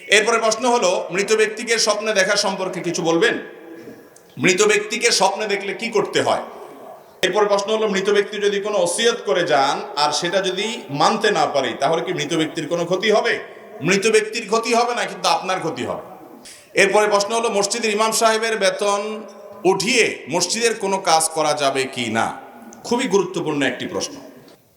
এরপরে প্রশ্ন হলো, মৃত ব্যক্তিকে স্বপ্নে দেখা সম্পর্কে কিছু বলবেন। মৃত ব্যক্তিকে স্বপ্নে দেখলে কি করতে হয়। এরপরে প্রশ্ন হলো, মৃত ব্যক্তি যদি কোনো ওসিয়ত করে যান আর সেটা যদি মানতে না পারি, তাহলে কি মৃত ব্যক্তির কোনো ক্ষতি হবে? মৃত ব্যক্তির ক্ষতি হবে না, কিন্তু আপনার ক্ষতি হবে। এরপরে প্রশ্ন হলো, মসজিদের ইমাম সাহেবের বেতন উঠিয়ে মসজিদের কোনো কাজ করা যাবে কি না। খুবই গুরুত্বপূর্ণ একটি প্রশ্ন।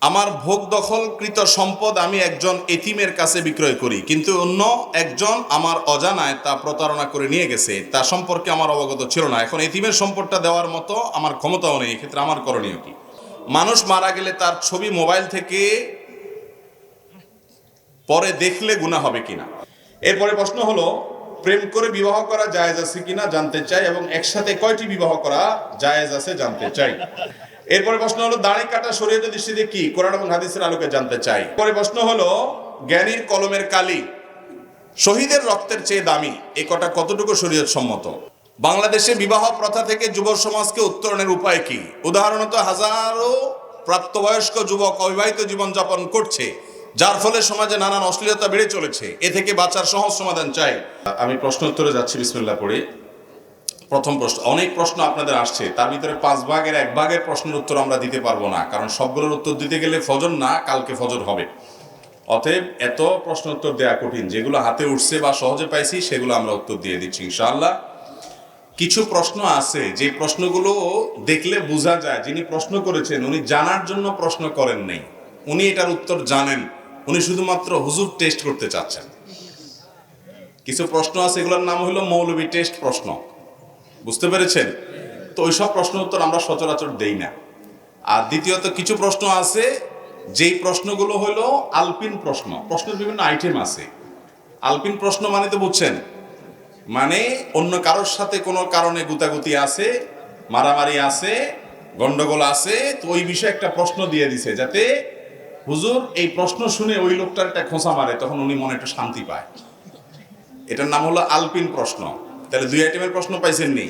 আমার ভোগ দখলকৃত সম্পদ আমি একজন এতিমের কাছে বিক্রয় করি, কিন্তু অন্য একজন আমার অজানায় তা প্রতারণা করে নিয়ে গেছে, তা সম্পর্কে আমার অবগত ছিল না। এখন এতিমের সম্পদটা দেওয়ার মতো আমার ক্ষমতাও নেই, এক্ষেত্রে আমার করণীয় কি? মানুষ মারা গেলে তার ছবি মোবাইল থেকে পরে দেখলে গুনাহ হবে কিনা। এরপরে প্রশ্ন হলো, প্রেম করে বিবাহ করা জায়েজ আছে কিনা জানতে চাই, এবং একসাথে কয়টি বিবাহ করা জায়েজ আছে জানতে চাই। এরপরে প্রশ্ন হলো, দাড়ি কাটা শরীয়ত দৃষ্টিতে কি, কোরআন এবং হাদিসের আলোকে জানতে চাই। পরে প্রশ্ন হলো, জ্ঞানীর কলমের কালি শহীদের রক্তের চেয়ে দামি, এ কটা কতটুকু শরীয়ত সম্মত। বাংলাদেশে বিবাহ প্রথা থেকে যুব সমাজকে উত্তরণের উপায় কি। উদাহরণত হাজারো প্রাপ্তবয়স্ক যুবক অবিবাহিত জীবনযাপন করছে, যার ফলে সমাজে নানান অশ্লীলতা বেড়ে চলেছে, এ থেকে বাঁচার সহজ সমাধান চাই। আমি প্রশ্ন উত্তরে যাচ্ছি, বিসমিল্লাহ পড়ে। প্রথম প্রশ্ন, অনেক প্রশ্ন আপনাদের আসছে, তার ভিতরে 5 ভাগের 1 ভাগের প্রশ্নের উত্তর আমরা দিতে পারবো না, কারণ সবগুলোর উত্তর দিতে গেলে ফজর না, কালকে ফজর হবে। অতএব এত প্রশ্ন উত্তর দেওয়া কঠিন। যেগুলো হাতে উঠছে বা সহজে পাইছি সেগুলো আমরা উত্তর দিয়ে দিচ্ছি ইনশাআল্লাহ। কিছু প্রশ্ন আছে যে প্রশ্নগুলো দেখলে বোঝা যায় যিনি প্রশ্ন করেছেন উনি জানার জন্য প্রশ্ন করেন নাই, উনি এটার উত্তর জানেন, উনি শুধুমাত্র হুজুর টেস্ট করতে চাচ্ছেন। কিছু প্রশ্ন আছে, এগুলোর নাম হলো মৌলবী টেস্ট প্রশ্ন, বুঝতে পেরেছেন? তো ওইসব প্রশ্ন উত্তর আমরা সচরাচর দেই না। আর দ্বিতীয়ত কিছু প্রশ্ন আছে যেই প্রশ্নগুলো হলো আলপিন প্রশ্ন, প্রশ্নের বিভিন্ন আইটেম আছে। আলপিন প্রশ্ন মানে তো বুঝছেন, মানে অন্য কারোর সাথে কোনো কারণে গুতাগুতি আছে, মারামারি আছে, গন্ডগোল আছে, তো ওই বিষয়ে একটা প্রশ্ন দিয়ে দিছে যাতে হুজুর এই প্রশ্ন শুনে ওই লোকটার একটা খোঁচা মারে, তখন উনি মনে একটু শান্তি পায়। এটার নাম হলো আলপিন প্রশ্ন। তাহলে 2 আইটেমের প্রশ্ন পাইছেন নি।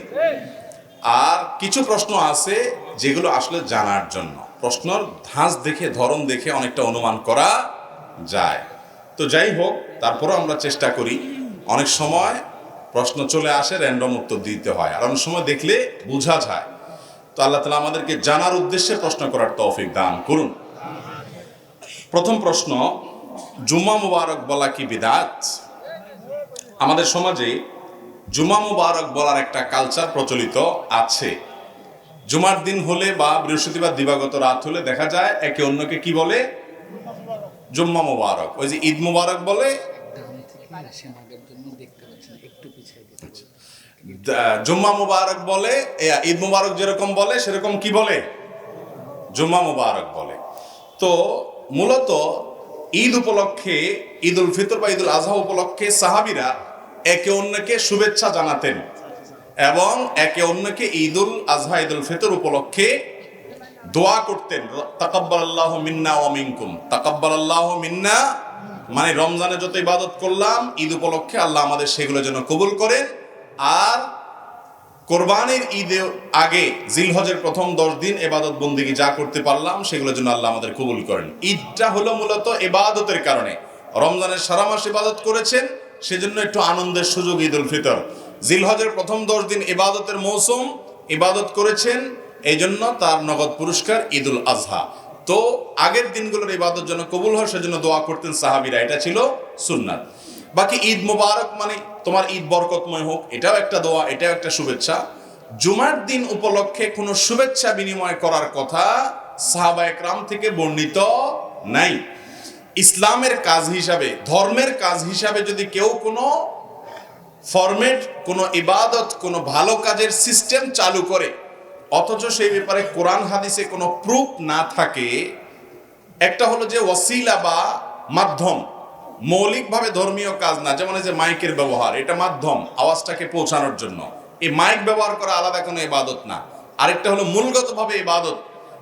আর কিছু প্রশ্ন আছে যেগুলো আসলে জানার জন্য, প্রশ্নর ধাঁচ দেখে ধরন দেখে অনেকটা অনুমান করা যায়। তো যাই হোক, তারপরও আমরা চেষ্টা করি। অনেক সময় প্রশ্ন চলে আসে, র্যান্ডম উত্তর দিতে হয়, আর অনেক সময় দেখলে বোঝা যায়। তো আল্লাহ তাআলা আমাদেরকে জানার উদ্দেশ্যে প্রশ্ন করার তৌফিক দান করুন। প্রথম প্রশ্ন, জুমা মুবারক বলা কি বিদআত? আমাদের সমাজে জুমা মুবারক বলার একটা কালচার প্রচলিত আছে। জুমার দিন হলে বা বৃহস্পতিবার দিবাগত রাত হলে দেখা যায় একে অন্যকে কি বলে, জুম্মা মুবারক। ওই যে ঈদ মুবারক বলে, জুম্মা মুবারক বলে, ঈদ মুবারক যেরকম বলে সেরকম কি বলে, জুম্মা মুবারক বলে। তো মূলত ঈদ উপলক্ষে, ঈদ উল ফিতর বা ঈদ উল আজহা উপলক্ষে সাহাবীরা একে অন্যকে শুভেচ্ছা জানাতেন এবং একে অন্যকে ঈদ উল আজহা ঈদ উল ফিতর উপলক্ষে দোয়া করতেন। তাকাব্বালাল্লাহু মিন্না ওয়া মিনকুম, তাকাব্বালাল্লাহু মিন্না মানে রমজানে যত ইবাদত করলাম ঈদ উপলক্ষে আল্লাহ আমাদের সেগুলো যেন কবুল করেন, আর কোরবানির ঈদের আগে জিলহজের প্রথম 10 দিন ইবাদত বন্দেগী যা করতে পারলাম সেগুলোর জন্য আল্লাহ আমাদের কবুল করেন। ঈদটা হলো মূলত ইবাদতের কারণে, রমজানের সারা মাস ইবাদত করেছেন সেজন্য একটু আনন্দের সুযোগ ঈদ উল ফিতর। জিলহজের প্রথম 10 দিন ইবাদতের মৌসুম, ইবাদত করেছেন, এই জন্য তার নগদ পুরস্কার ঈদ উল আজহা। তো আগের দিনগুলোর ইবাদত যেন কবুল হয় সেজন্য দোয়া করতেন সাহাবীরা, এটা ছিল সুন্নাত। বাকি ঈদ মুবারক মানে তোমার ঈদ বরকতময় হোক, এটাও একটা দোয়া, এটাও একটা শুভেচ্ছা। জুমার দিন উপলক্ষে কোনো শুভেচ্ছা বিনিময় করার কথা সাহাবায়ে কেরাম থেকে বর্ণিত নাই। ইসলামের কাজ হিসাবে, ধর্মের কাজ হিসাবে যদি কেউ কোনো ফরম্যাট, কোনো ইবাদত, কোনো ভালো কাজের সিস্টেম চালু করে অথচ সেই ব্যাপারে কোরআন হাদিসে কোনো প্রুফ না থাকে, একটা হলো যে ওয়াসিলা বা মাধ্যম, মৌলিকভাবে ধর্মীয় কাজ না, যেমন এই যে মাইকের ব্যবহার, এটা মাধ্যম আওয়াজটাকে পৌঁছানোর জন্য, এই মাইক ব্যবহার করা আলাদা কোনো ইবাদত না। আরেকটা হলো মূলগতভাবে ইবাদত,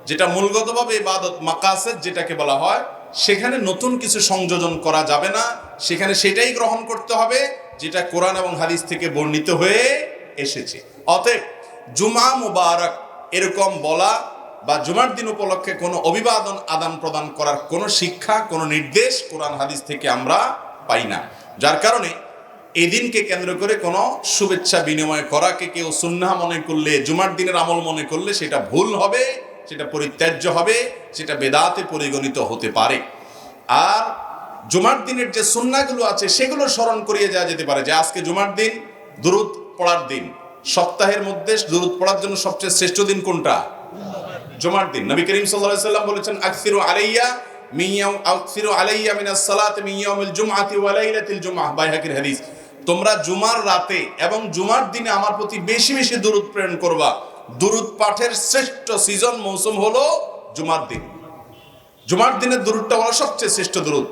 যেটা মূলগতভাবে ইবাদত মাকাসেদ যেটাকে বলা হয়, সেখানে নতুন কিছু সংযোজন করা যাবে না, সেখানে সেটাই গ্রহণ করতে হবে যেটা কোরআন এবং হাদিস থেকে বর্ণিত হয়ে এসেছে। অতএব জুমা মুবারক এরকম বলা বা জুমার দিন উপলক্ষে কোনো অভিবাদন আদান প্রদান করার কোনো শিক্ষা, কোনো নির্দেশ কোরআন হাদিস থেকে আমরা পাই না। যার কারণে এই দিনকে কেন্দ্র করে কোনো শুভেচ্ছা বিনিময় করাকে কেউ সুন্নাহ মনে করলে, জুমার দিনের আমল মনে করলে সেটা ভুল হবে, সেটা পরিত্যাজ্য হবে, সেটা বেদাতে পরিগণিত হতে পারে। আর জুমার দিনের যে সুন্নাহগুলো আছে সেগুলো স্মরণ করিয়ে যাওয়া যেতে পারে, যে আজকে জুমার দিন, দুরূদ পড়ার দিন। সপ্তাহের মধ্যে দুরূদ পড়ার জন্য সবচেয়ে শ্রেষ্ঠ দিন কোনটা? জুমার দিন। নবী করিম সাল্লাল্লাহু আলাইহি ওয়াসাল্লাম বলেছেন, আকসিরু আলাইয়া মিনাস সালাতি মিন ইয়াউমিল জুমআতি ওয়া লাইলাতিল জুমআহ, বাইহাকির হাদিস। তোমরা জুমার রাতে এবং জুমার দিনে আমার প্রতি বেশি বেশি দুরূদ প্রেরণ করবা। দুরূদ পাঠের শ্রেষ্ঠ সিজন মৌসুম হলো জুমার দিন। জুমার দিনের দুরূদটা হলো সবচেয়ে শ্রেষ্ঠ দুরূদ।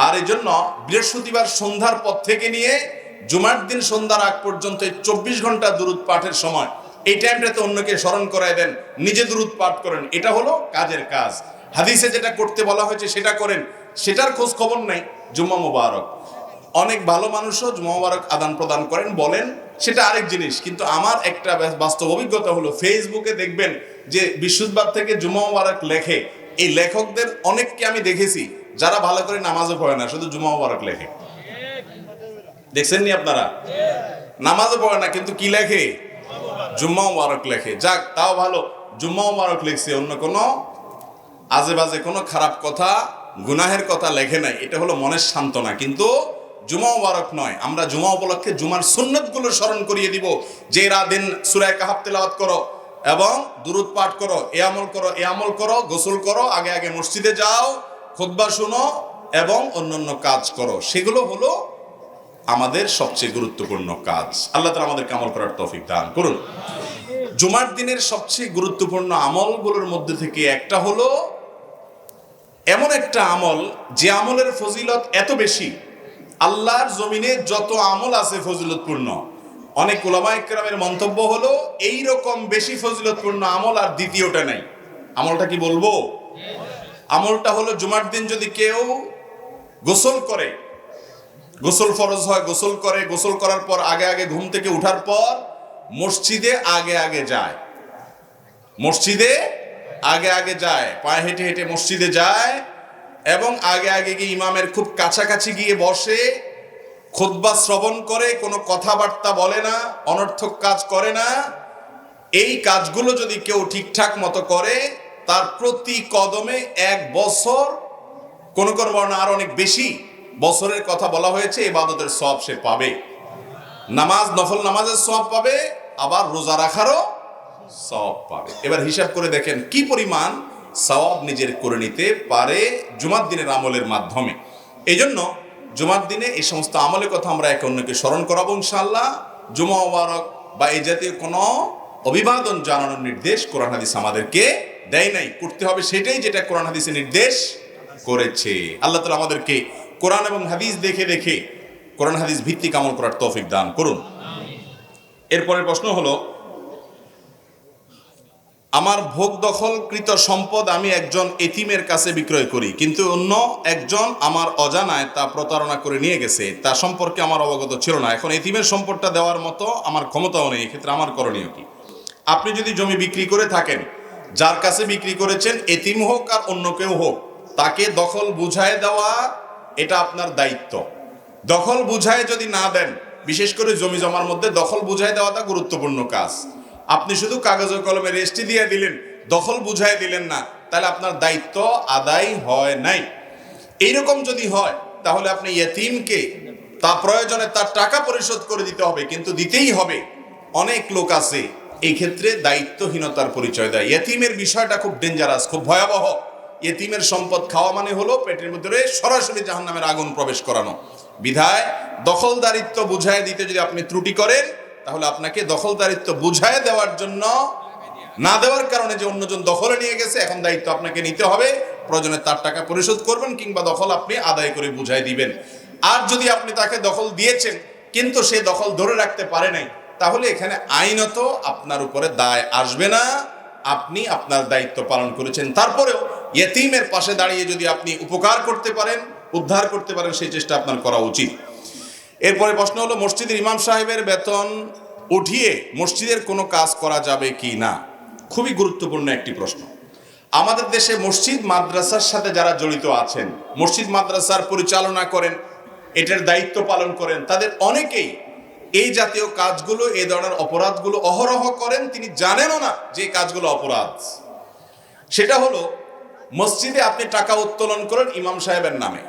আর এই জন্য বৃহস্পতিবার সন্ধ্যার পর থেকে নিয়ে জুমার দিন সন্ধ্যার আগ পর্যন্ত 24 ঘন্টা দুরূদ পাঠের সময়, এই টাইমটাতে অন্যকে স্মরণ করায় দেন, নিজে দুরূদ পাঠ করেন। এটা হলো কাজের কাজ। হাদিসে যেটা করতে বলা হয়েছে সেটা করেন, সেটার খোঁজ খবর নাই। জুম্মা মুবারক, অনেক ভালো মানুষও জুম্মা মুবারক আদান প্রদান করেন, বলেন, সেটা আরেক জিনিস। কিন্তু আমার একটা বাস্তব অভিজ্ঞতা হলো, ফেসবুকে দেখবেন যে বৃহস্পতিবার থেকে জুম্মা মুবারক লেখে, এই লেখকদের অনেককে আমি দেখেছি যারা ভালো করে নামাজও পড়ে না, শুধু জুম্মা মুবারক লেখে। দেখছেন নি আপনারা? নামাজও পড়ে না কিন্তু কি লেখে? জুম্মা মুবারক লেখে। যাক, তাও ভালো, জুম্মা মুবারক লিখছে, অন্য কোনো আজে বাজে কোনো খারাপ কথা, গুনাহের কথা লেখে নাই। এটা হলো মনের সান্ত্বনা, কিন্তু জুমা মুবারক নয়। আমরা জুমা উপলক্ষে জুমার সুন্নতগুলো স্মরণ করিয়ে দিব, যে দিন সূরা কাহাফ তেলাওয়াত করো এবং দুরূদ পাঠ করো, এ আমল করো, এ আমল করো, গোসল করো, আগে আগে মসজিদে যাও, খুতবা শুনো এবং অন্যান্য কাজ করো। সেগুলো হলো আমাদের সবচেয়ে গুরুত্বপূর্ণ কাজ। আল্লাহ তাআলা আমাদেরকে আমল করার তৌফিক দান করুন। জুমার দিনের সবচেয়ে গুরুত্বপূর্ণ আমলগুলোর মধ্যে থেকে একটা হলো এমন একটা আমল, যে আমলের ফজিলত এত বেশি, আল্লাহর জমিনে যত আমল আছে ফজিলতপূর্ণ, অনেক উলামায়ে কেরামের মন্তব্য হলো এই রকম বেশি ফজিলতপূর্ণ আমল আর দ্বিতীয়টা নাই। আমলটা কি বলবো? আমলটা হলো জুমার দিন যদি কেউ গোসল করে, গোসল ফরজ হয়, গোসল করে, গোসল করার পর আগে আগে ঘুম থেকে উঠার পর মসজিদে আগে আগে যায়, মসজিদে আগে আগে যায়, পায়ে হেঁটে হেঁটে মসজিদে যায় এবং আগে আগে গিয়ে ইমামের খুব কাছাকাছি গিয়ে বসে, খুতবা শ্রবণ করে, কোনো কথাবার্তা বলে না, অনর্থক কাজ করে না। এই কাজগুলো যদি কেউ ঠিকঠাক মতো করে, তার প্রতি কদমে 1 বছর, কোন কোন বর্ণনা আর অনেক বেশি বছরের কথা বলা হয়েছে, ইবাদতের সওয়াব সে পাবে। নামাজ, নফল নামাজের সওয়াব পাবে, আবার রোজা রাখারও সওয়াব পাবে। এবার হিসাব করে দেখেন কি পরিমাণ সওয়াব নিজের করে নিতে পারে জুমার দিনের আমলের মাধ্যমে। এই জন্য জুমার দিনে এই সমস্ত আমলের কথা আমরা একে অন্যকে স্মরণ করাবো ইনশাআল্লাহ। জুমা মুবারক বা এই জাতীয় কোনো অভিবাদন জানানোর নির্দেশ কোরআন হাদিস আমাদেরকে দেয় নাই, করতে হবে সেটাই যেটা কোরআন হাদিসে নির্দেশ করেছে। আল্লাহ তাআলা আমাদেরকে কোরআন এবং হাদিস দেখে দেখে কোরআন হাদিস ভিত্তিক আমল করার তৌফিক দান করুন। এরপরের প্রশ্ন হলো, আমার ভোগ দখলকৃত সম্পদ আমি একজন এতিমের কাছে বিক্রয় করি, কিন্তু অন্য একজন আমার অজানায় তা প্রতারণা করে নিয়ে গেছে, তা সম্পর্কে আমার অবগত ছিল না। এখন এতিমের সম্পদটা দেওয়ার মতো আমার ক্ষমতাও নেই, এক্ষেত্রে আমার করণীয় কি? আপনি যদি জমি বিক্রি করে থাকেন, যার কাছে বিক্রি করেছেন, এতিম হোক আর অন্য কেউ হোক, তাকে দখল বুঝায় দেওয়া এটা আপনার দায়িত্ব। দখল বুঝায় যদি না দেন, বিশেষ করে জমি জমার মধ্যে দখল বুঝায় দেওয়াটা গুরুত্বপূর্ণ কাজ। আপনি শুধু কাগজে কলমে রেজিস্ট্রি দিয়ে দিলেন, দখল বুঝায় দিলেন না, তাহলে আপনার দায়িত্ব আদায় হয় নাই। এইরকম যদি হয়, তাহলে আপনি ইয়েতিমকে তা প্রয়োজনে তার টাকা পরিশোধ করে দিতে হবে, কিন্তু দিতেই হবে। অনেক লোক আছে এই ক্ষেত্রে দায়িত্বহীনতার পরিচয় দেয়। ইয়েতিমের বিষয়টা খুব ডেঞ্জারাস, খুব ভয়াবহ। ইয়েতিমের সম্পদ খাওয়া মানে হলো পেটের মধ্যে সরাসরি জাহান্নামের আগুন প্রবেশ করানো। বিধায় দখলদারিত্ব বুঝায় দিতে যদি আপনি ত্রুটি করেন, তাহলে আপনাকে দখলদারিত্ব বুঝায় দেওয়ার জন্য, না দেওয়ার কারণে যে অন্যজন দখলে নিয়ে গেছে, এখন দায়িত্ব আপনাকে নিতে হবে। প্রয়োজনে তার টাকা পরিশোধ করবেন, কিংবা দখল আপনি আদায় করে বুঝাই দিবেন। আর যদি আপনি তাকে দখল দিয়েছেন কিন্তু সে দখল ধরে রাখতে পারে নাই, তাহলে এখানে আইনত আপনার উপরে দায় আসবে না, আপনি আপনার দায়িত্ব পালন করেছেন। তারপরেও ইয়েতিমের পাশে দাঁড়িয়ে যদি আপনি উপকার করতে পারেন, উদ্ধার করতে পারেন, সেই চেষ্টা আপনার করা উচিত। এরপরে প্রশ্ন হলো, মসজিদের ইমাম সাহেবের বেতন উঠিয়ে মসজিদের কোনো কাজ করা যাবে কি না? খুবই গুরুত্বপূর্ণ একটি প্রশ্ন। আমাদের দেশে মসজিদ মাদ্রাসার সাথে যারা জড়িত আছেন, মসজিদ মাদ্রাসার পরিচালনা করেন, এটার দায়িত্ব পালন করেন, তাদের অনেকেই এই জাতীয় কাজগুলো, এই ধরনের অপরাধগুলো অহরহ করেন, তিনি জানেনও না যে এই কাজগুলো অপরাধ। সেটা হলো মসজিদে আপনি টাকা উত্তোলন করেন ইমাম সাহেবের নামে,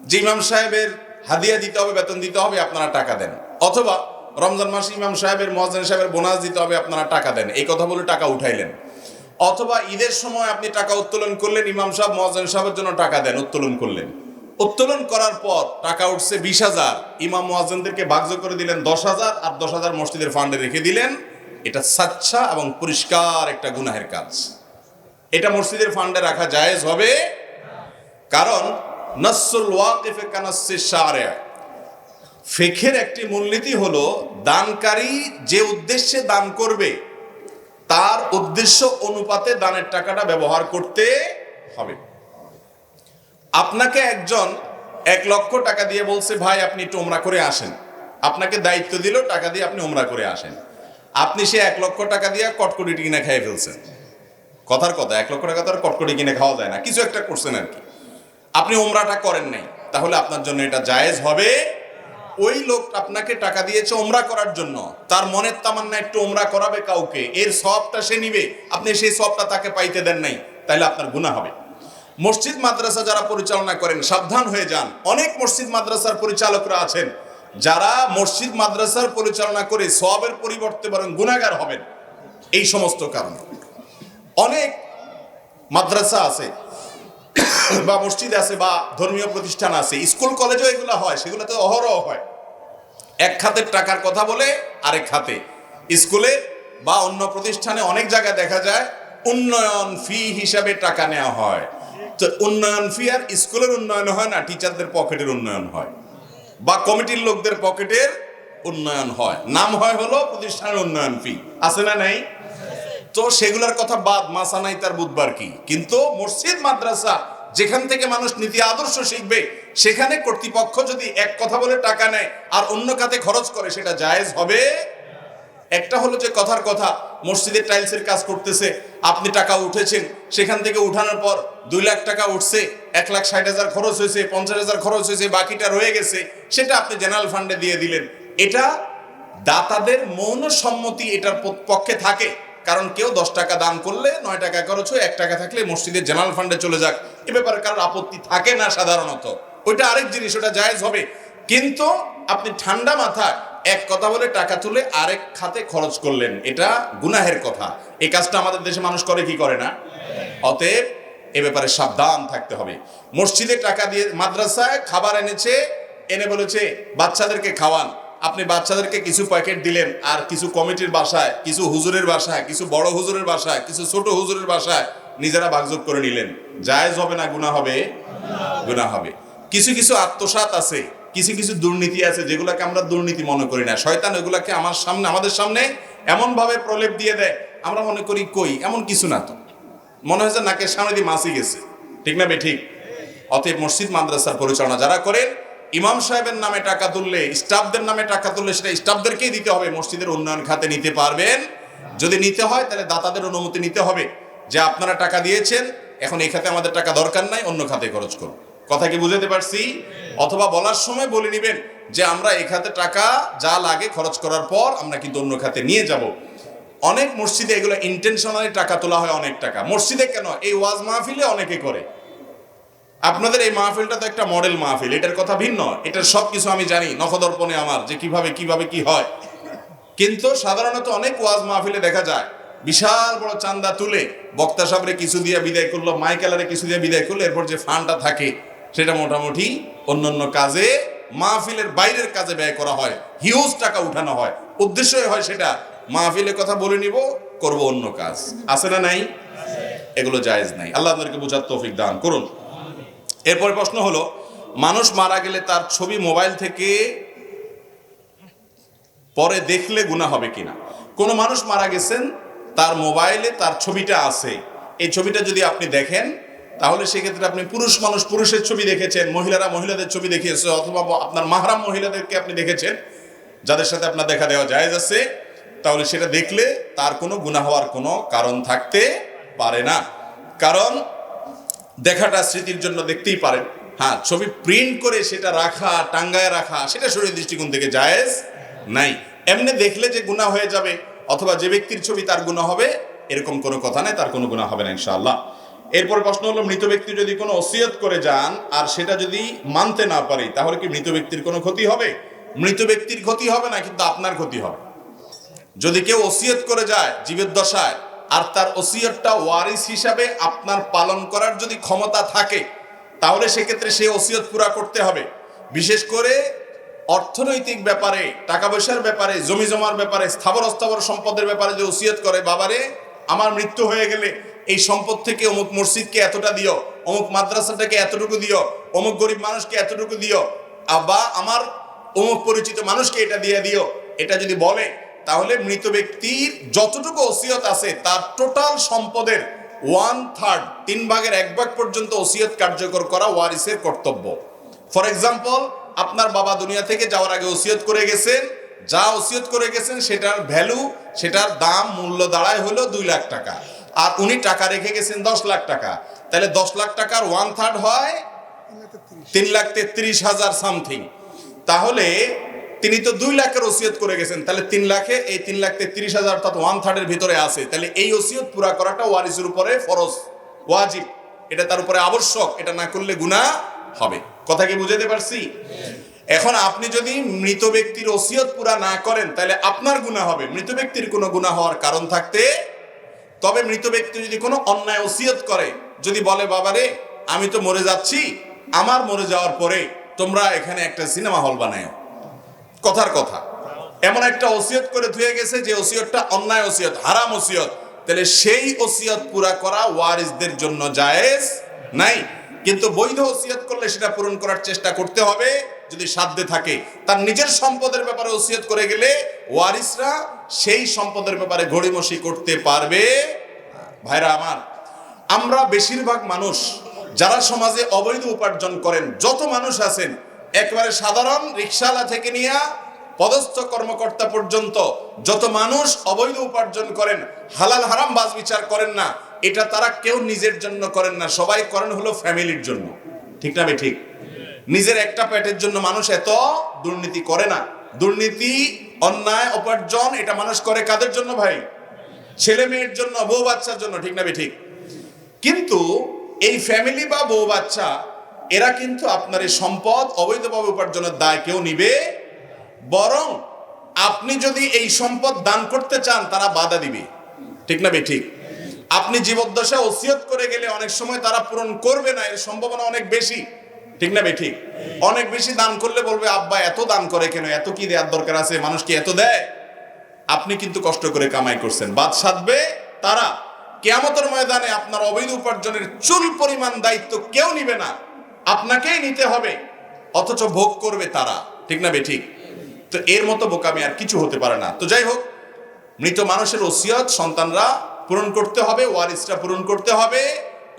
যে ইমাম সাহেবের হাদিয়া দিতে হবে, বেতন দিতে হবে, আপনারা টাকা দেন। অথবা রমজান মাসে ইমাম সাহেবের, মুয়াজ্জিন সাহেবের বোনাস দিতে হবে, আপনারা টাকা দেন, এই কথা বলে টাকা উঠাইলেন। অথবা ঈদের সময় আপনি টাকা উত্তোলন করলেন, ইমাম সাহেব মুয়াজ্জিন সাহেবের জন্য টাকা দেন, উত্তোলন করলেন। উত্তোলন করার পর টাকা উঠছে 20,000, ইমাম মুয়াজ্জিনদেরকে ভাগ্য করে দিলেন 10,000, আর 10,000 মসজিদের ফান্ডে রেখে দিলেন। এটা সাচ্চা এবং পরিষ্কার একটা গুনাহের কাজ। এটা মসজিদের ফান্ডে রাখা জায়েজ হবে, কারণ নাসসুল ওয়াকিফে কানাসসিশ শারিয়া, ফিকহের একটি মূলনীতি হলো দানকারী যে উদ্দেশ্যে দান করবে তার উদ্দেশ্য অনুপাতে দানের টাকাটা ব্যবহার করতে হবে। আপনাকে একজন 1 লক্ষ টাকা দিয়ে বলছে, ভাই আপনি একটু উমরা করে আসেন, আপনাকে দায়িত্ব দিল টাকা দিয়ে আপনি উমরা করে আসেন। আপনি সে 1 লক্ষ টাকা দিয়ে কটকটি কিনে খেয়ে ফেলছেন। কথার কথা, 1 লক্ষ টাকা তো আর কটকটি কিনে খাওয়া যায় না, কিছু একটা করছেন আর কি। আপনি উমরাটা করেন নাই, তাহলে আপনার জন্য এটা জায়েজ হবে। ওই লোক আপনাকে টাকা দিয়েছে উমরা করার জন্য, তার মনের তামান্না একটু উমরা করাবে কাউকে, এর সওয়াবটা সে নিবে, আপনি সেই সওয়াবটা তাকে পাইতে দেন নাই, তাহলে আপনার গুনাহ হবে। মসজিদ মাদ্রাসা যারা পরিচালনা করেন সাবধান হয়ে যান। অনেক মসজিদ মাদ্রাসার পরিচালকরা আছেন যারা মসজিদ মাদ্রাসার পরিচালনা করে সওয়াবের পরিবর্তে বরং গুনাহগার হবেন। এই সমস্ত কারণে অনেক মাদ্রাসা আছে বা মসজিদ আছে বা ধর্মীয় প্রতিষ্ঠান আছে, স্কুল কলেজও এগুলো হয়, সেগুলোতে অহরহ হয়। এক খাতের টাকার কথা বলে আরেক খাতে, স্কুলে বা অন্য প্রতিষ্ঠানে অনেক জায়গায় দেখা যায় উন্নয়ন ফি হিসাবে টাকা নেওয়া হয়। তো উন্নয়ন ফি আর স্কুলের উন্নয়ন হয় না, টিচারদের পকেটের উন্নয়ন হয় বা কমিটির লোকদের পকেটের উন্নয়ন হয়, নাম হয় হলো প্রতিষ্ঠানের উন্নয়ন ফি, আছে না নাই? তো সেগুলোর কথা বাদ, মাসা নাই তার বুধবার কি। কিন্তু মসজিদ মাদ্রাসা যেখান থেকে মানুষ নীতি আদর্শ শিখবে, সেখানে কর্তৃপক্ষ যদি এক কথা বলে টাকা নেয় আর অন্য খাতে খরচ করে, সেটা জায়েজ হবে। একটা হলো যে কথার কথা, মসজিদের টাইলসের কাজ করতেছে, আপনি টাকা উঠেছেন, সেখান থেকে উঠানোর পর 2 লাখ টাকা উঠছে, 1,60,000 খরচ হয়েছে, 50,000 খরচ হয়েছে, বাকিটা রয়ে গেছে, সেটা আপনি জেনারেল ফান্ডে দিয়ে দিলেন। এটা দাতাদের মৌন সম্মতি এটার পক্ষে থাকে, কারণ কেউ 10 টাকা দান করলে 9 টাকা খরচ হয়, 1 টাকা থাকলে মসজিদের জেনারেল ফান্ডে চলে যাক, এ ব্যাপারে কারোর আপত্তি থাকে না সাধারণত। ওইটা আরেক জিনিস, ওটা জায়েজ হবে। কিন্তু আপনি ঠান্ডা মাথায় এক কথা বলে টাকা তুলে আরেক খাতে খরচ করলেন, এটা গুনাহের কথা। এই কাজটা আমাদের দেশে মানুষ করে কি করে না? অতএব এ ব্যাপারে সাবধান থাকতে হবে। মসজিদে টাকা দিয়ে মাদ্রাসায় খাবার এনেছে, এনে বলেছে বাচ্চাদেরকে খাওয়ান, আপনি বাচ্চাদেরকে কিছু প্যাকেট দিলেন, আর কিছু কমিটির বাসায়, কিছু হুজুরের বাসায়, কিছু বড় হুজুরের বাসায়, কিছু ছোট হুজুরের বাসায় নিজেরা ভাগযোগ করে নিলেন। জায়েজ হবে না গুনাহ হবে? গুনাহ হবে। কিছু কিছু আত্মসাৎ আছে, কিছু কিছু দুর্নীতি আছে যেগুলোকে আমরা দুর্নীতি মনে করি না, শয়তান ওগুলাকে আমাদের সামনে এমন ভাবে প্রলেপ দিয়ে দেয়, আমরা মনে করি কই এমন কিছু না, তো মনে হয় যে নাকের সামনে দিয়ে মাছি গেছে। ঠিক না বেঠিক? অতএব মসজিদ মাদ্রাসার পরিচালনা যারা করেন, ইমাম সাহেবের নামে টাকা তুললে, স্টাফদের নামে টাকা তুললে সেটা স্টাফদেরকেই দিতে হবে, মসজিদের উন্নয়ন খাতে নিতে পারবেন। যদি নিতে হয় তাহলে দাতাদের অনুমতি নিতে হবে যে আপনারা টাকা দিয়েছেন, এখন এই খাতে আমাদের টাকা দরকার নাই, অন্য খাতে খরচ করুন। কথা কি বুঝাতে পারছি? অথবা বলার সময় বলে নিবেন যে আমরা এই খাতে টাকা যা লাগে খরচ করার পর আমরা কিন্তু অন্য খাতে নিয়ে যাব। অনেক মসজিদে এগুলো ইন্টেনশনালি টাকা তোলা হয়, অনেক টাকা। মসজিদে কেন, এই ওয়াজ মাহফিলে অনেকে করে। আপনাদের এই মাহফিলটা তো একটা মডেল মাহফিল, এটার কথা ভিন্ন, এটার সব কিছু আমি জানি নখদর্পণে আমার, যে কিভাবে কি হয়। কিন্তু সাধারণত অনেক ওয়াজ মাহফিলে দেখা যায় বিশাল বড় চান্দা তুলে বক্তা সাহেবরে কিছু দিয়ে বিদায় করলো, মাইকেলারে কিছু দিয়ে বিদায় করলো, এরপর যে ফান্ডটা থাকে সেটা মোটামুটি অন্যান্য কাজে, মাহফিলের বাইরের কাজে ব্যয় করা হয়, হিউজ টাকা উঠানো হয়। উদ্দেশ্যই হয় সেটা মাহফিলের কথা বলে নিব, করব অন্য কাজ। আছে না নাই? এগুলো জায়েজ নাই। আল্লাহ আপনাদেরকে বোঝার তৌফিক দান করুন। এরপরে প্রশ্ন হলো, মানুষ মারা গেলে তার ছবি মোবাইল থেকে পরে দেখলে গুনাহ হবে কিনা? কোনো মানুষ মারা গেছেন, তার মোবাইলে তার ছবিটা আছে, এই ছবিটা যদি আপনি দেখেন তাহলে সেক্ষেত্রে আপনি পুরুষ মানুষ পুরুষের ছবি দেখেছেন, মহিলারা মহিলাদের ছবি দেখিয়েছে, অথবা আপনার মাহরাম মহিলাদেরকে আপনি দেখেছেন যাদের সাথে আপনার দেখা দেওয়া জায়েজ আছে, তাহলে সেটা দেখলে তার কোনো গুনাহ হওয়ার কোনো কারণ থাকতে পারে না। কারণ দেখাটা স্মৃতির জন্য দেখতেই পারেন, হ্যাঁ, ছবি প্রিন্ট করে সেটা রাখা, টাঙ্গায় রাখা, সেটা শরীয়তের দৃষ্টিকোণ থেকে জায়েজ নাই। এমনি দেখলে যে গুনাহ হয়ে যাবে অথবা যে ব্যক্তির ছবি তার গুনাহ হবে, এরকম কোনো কথা নাই, তার কোনো গুনাহ হবে না ইনশাআল্লাহ। এরপরে প্রশ্ন হলো, মৃত ব্যক্তি যদি কোনো ওসিয়ত করে যান আর সেটা যদি মানতে না পারে, তাহলে কি মৃত ব্যক্তির কোনো ক্ষতি হবে? মৃত ব্যক্তির ক্ষতি হবে না, কিন্তু আপনার ক্ষতি হবে। যদি কেউ ওসিয়ত করে যায় জীবদ্দশায় আর তার ওসিয়তটা ওয়ারিস হিসাবে আপনার পালন করার যদি ক্ষমতা থাকে, তাহলে সেক্ষেত্রে সে ওসিয়ত পুরা করতে হবে। বিশেষ করে অর্থনৈতিক ব্যাপারে, টাকা পয়সার ব্যাপারে, জমি জমার ব্যাপারে, স্থাবর অস্থাবর সম্পদের ব্যাপারে যে ওসিয়ত করে, বাবারে আমার মৃত্যু হয়ে গেলে এই সম্পদ থেকে অমুক মসজিদকে এতটা দিও, অমুক মাদ্রাসাটাকে এতটুকু দিও, অমুক গরিব মানুষকে এতটুকু দিও, বা আমার অমুক পরিচিত মানুষকে এটা দিয়ে দিও, এটা যদি বলে, তাহলে মৃত ব্যক্তির যতটুকু ওসিয়ত আছে তার টোটাল সম্পদের 1/3, 3/1 পর্যন্ত ওসিয়ত কার্যকর করা ওয়ারিসের কর্তব্য। ফর এক্সাম্পল, আপনার বাবা দুনিয়া থেকে যাওয়ার আগে ওসিয়ত করে গেছেন, যা ওসিয়ত করে গেছেন সেটার ভ্যালু, সেটার দাম, মূল্য দাঁড়ায় হলো 2 লাখ টাকা, আর উনি টাকা রেখে গেছেন 10 লাখ টাকা। তাহলে 10 লাখ টাকার 1/3 হয় 3,33,000 সামথিং। তাহলে তিনি তো 2 লাখের ওসিয়ত করে গেছেন, তাহলে 3 লাখে এই 3,33,000 অর্থাৎ 1/3 ভিতরে আছে। তাহলে এই ওসিয়ত পুরা করাটা ওয়ারিসের উপরে ফরজ, ওয়াজিব, এটা তার উপরে আবশ্যক, এটা না করলে গুনাহ হবে। কথা কি বুঝাতে পারছি? এখন আপনি যদি মৃত ব্যক্তির ওসিয়ত পুরা না করেন, তাহলে আপনার গুনাহ হবে, মৃত ব্যক্তির কোনো গুনাহ হওয়ার কারণ থাকতে। তবে মৃত ব্যক্তি যদি কোনো অন্যায় ওসিয়ত করে, যদি বলে, বাবারে আমি তো মরে যাচ্ছি, আমার মরে যাওয়ার পরে তোমরা এখানে একটা সিনেমা হল বানায়, কথার কথা, এমন একটা ওসিয়ত করে ধুয়ে গেছে যে ওসিয়তটা অন্যায় ওসিয়ত, হারাম ওসিয়ত, তাহলে সেই ওসিয়ত পুরা করা ওয়ারিসদের জন্য জায়েজ নাই। কিন্তু বৈধ ওসিয়ত করলে সেটা পূরণ করার চেষ্টা করতে হবে যদি সাধ্যে থাকে। তার নিজের সম্পদের ব্যাপারে ওসিয়ত করে গেলে ওয়ারিসরা সেই সম্পদের ব্যাপারে ঘড়িমসি করতে পারবে। ভাইরা আমার, আমরা বেশিরভাগ মানুষ যারা সমাজে অবৈধ উপার্জন করেন, যত মানুষ আছেন, একেবারে সাধারণ রিকশাওয়ালা থেকে নিয়ে পদস্থ কর্মকর্তা পর্যন্ত যত মানুষ অবৈধ উপার্জন করেন, হালাল হারাম বাজ বিচার করেন না, এটা তারা কেউ নিজের জন্য করেন না, সবাই করেন হলো ফ্যামিলির জন্য। ঠিক না ঠিক? নিজের একটা পেটের জন্য মানুষ এত দুর্নীতি করে না। দুর্নীতি, অন্যায় উপার্জন এটা মানুষ করে কাদের জন্য ভাই? ছেলে মেয়ের জন্য, বউ বাচ্চার জন্য। ঠিক না ঠিক? কিন্তু এই ফ্যামিলি বা বউ বাচ্চা এরা কিন্তু আপনার এই সম্পদ অবৈধভাবে উপার্জনের দায় কেউ নিবে, বরং আপনি যদি এই সম্পদ দান করতে চান তারা বাধা দিবে। ঠিক না ঠিক? আপনি জীবদ্দশা ওসিয়ত করে গেলে অনেক সময় তারা পূরণ করবে না, এর সম্ভাবনা অনেক বেশি। ঠিক না ঠিক? অনেক বেশি দান করলে বলবে, আব্বা এত দান করে কেন, এত কি দেওয়ার দরকার আছে, মানুষ কি এত দেয়? আপনি কিন্তু কষ্ট করে কামাই করছেন, বাদ সাধবে তারা। কিয়ামতের ময়দানে আপনার অবৈধ উপার্জনের চুল পরিমাণ দায়িত্ব কেউ নিবে না, আপনাকেই নিতে হবে, অথচ ভোগ করবে তারা। ঠিক না ঠিক? তো এর মতো বোকামি আর কিছু হতে পারে না। তো যাই হোক, মৃত মানুষের ওসিয়ত সন্তানরা পূরণ করতে হবে, ওয়ারিসরা পূরণ করতে হবে।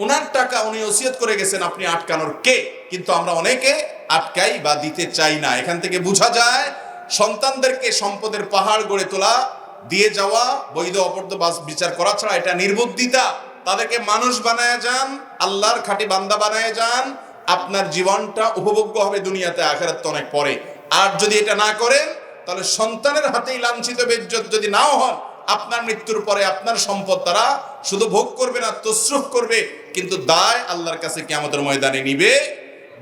ওনার টাকা উনি ওসিয়ত করে গেছেন, আপনি আটকানোর কে? কিন্তু আমরা অনেকে আটকাই বা দিতে চাই না। এখান থেকে বোঝা যায় সন্তানদেরকে সম্পদের পাহাড় গড়ে তোলা, দিয়ে যাওয়া, বৈধ অবৈধ বিচার করা ছাড়া এটা নির্বুদ্ধিতা। তাদেরকে মানুষ বানায় যান, আল্লাহর খাঁটি বান্দা বানায় যান, আপনার জীবনটা উপভোগ্য হবে দুনিয়াতে, আখিরাতে তো অনেক পরে। আর যদি এটা না করেন, তাহলে সন্তানের হাতেই লাঞ্ছিত বেইজ্জত যদি নাও হন, আপনার মৃত্যুর পরে আপনার সম্পদ তারা শুধু ভোগ করবে না, তসরুফ করবে, কিন্তু দায় আল্লাহর কাছে কিয়ামতের ময়দানে নিবে।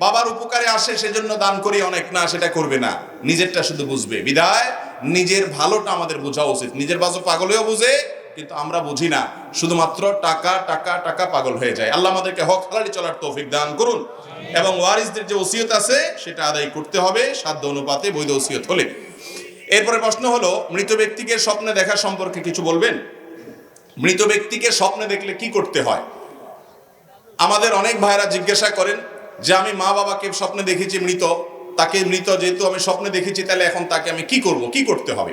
বাবার উপকারে আসে সেজন্য দান করি অনেক, না সেটা করবে না, নিজেরটা শুধু বুঝবে। বিদায় নিজের ভালোটা আমাদের বোঝা উচিত। নিজের বাজু পাগলেও বুঝে, কিন্তু আমরা বুঝি না, শুধুমাত্র টাকা টাকা টাকা পাগল হয়ে যায়। আল্লাহ আমাদেরকে হক হালালি চলার তৌফিক দান করুন, এবং ওয়ারিসদের যে ওসিয়ত আছে সেটা আদায় করতে হবে সাধ্য অনুপাতে, বৈধ ওসিয়ত হলে। এরপরে প্রশ্ন হলো, মৃত ব্যক্তিকে স্বপ্নে দেখা সম্পর্কে কিছু বলবেন। মৃত ব্যক্তিকে স্বপ্নে দেখলে কি করতে হয়? আমাদের অনেক ভাইরা জিজ্ঞাসা করেন যে, আমি মা বাবাকে স্বপ্নে দেখেছি মৃত, তাকে মৃত যেহেতু আমি স্বপ্নে দেখেছি, তাহলে এখন তাকে আমি কি করব, কি করতে হবে?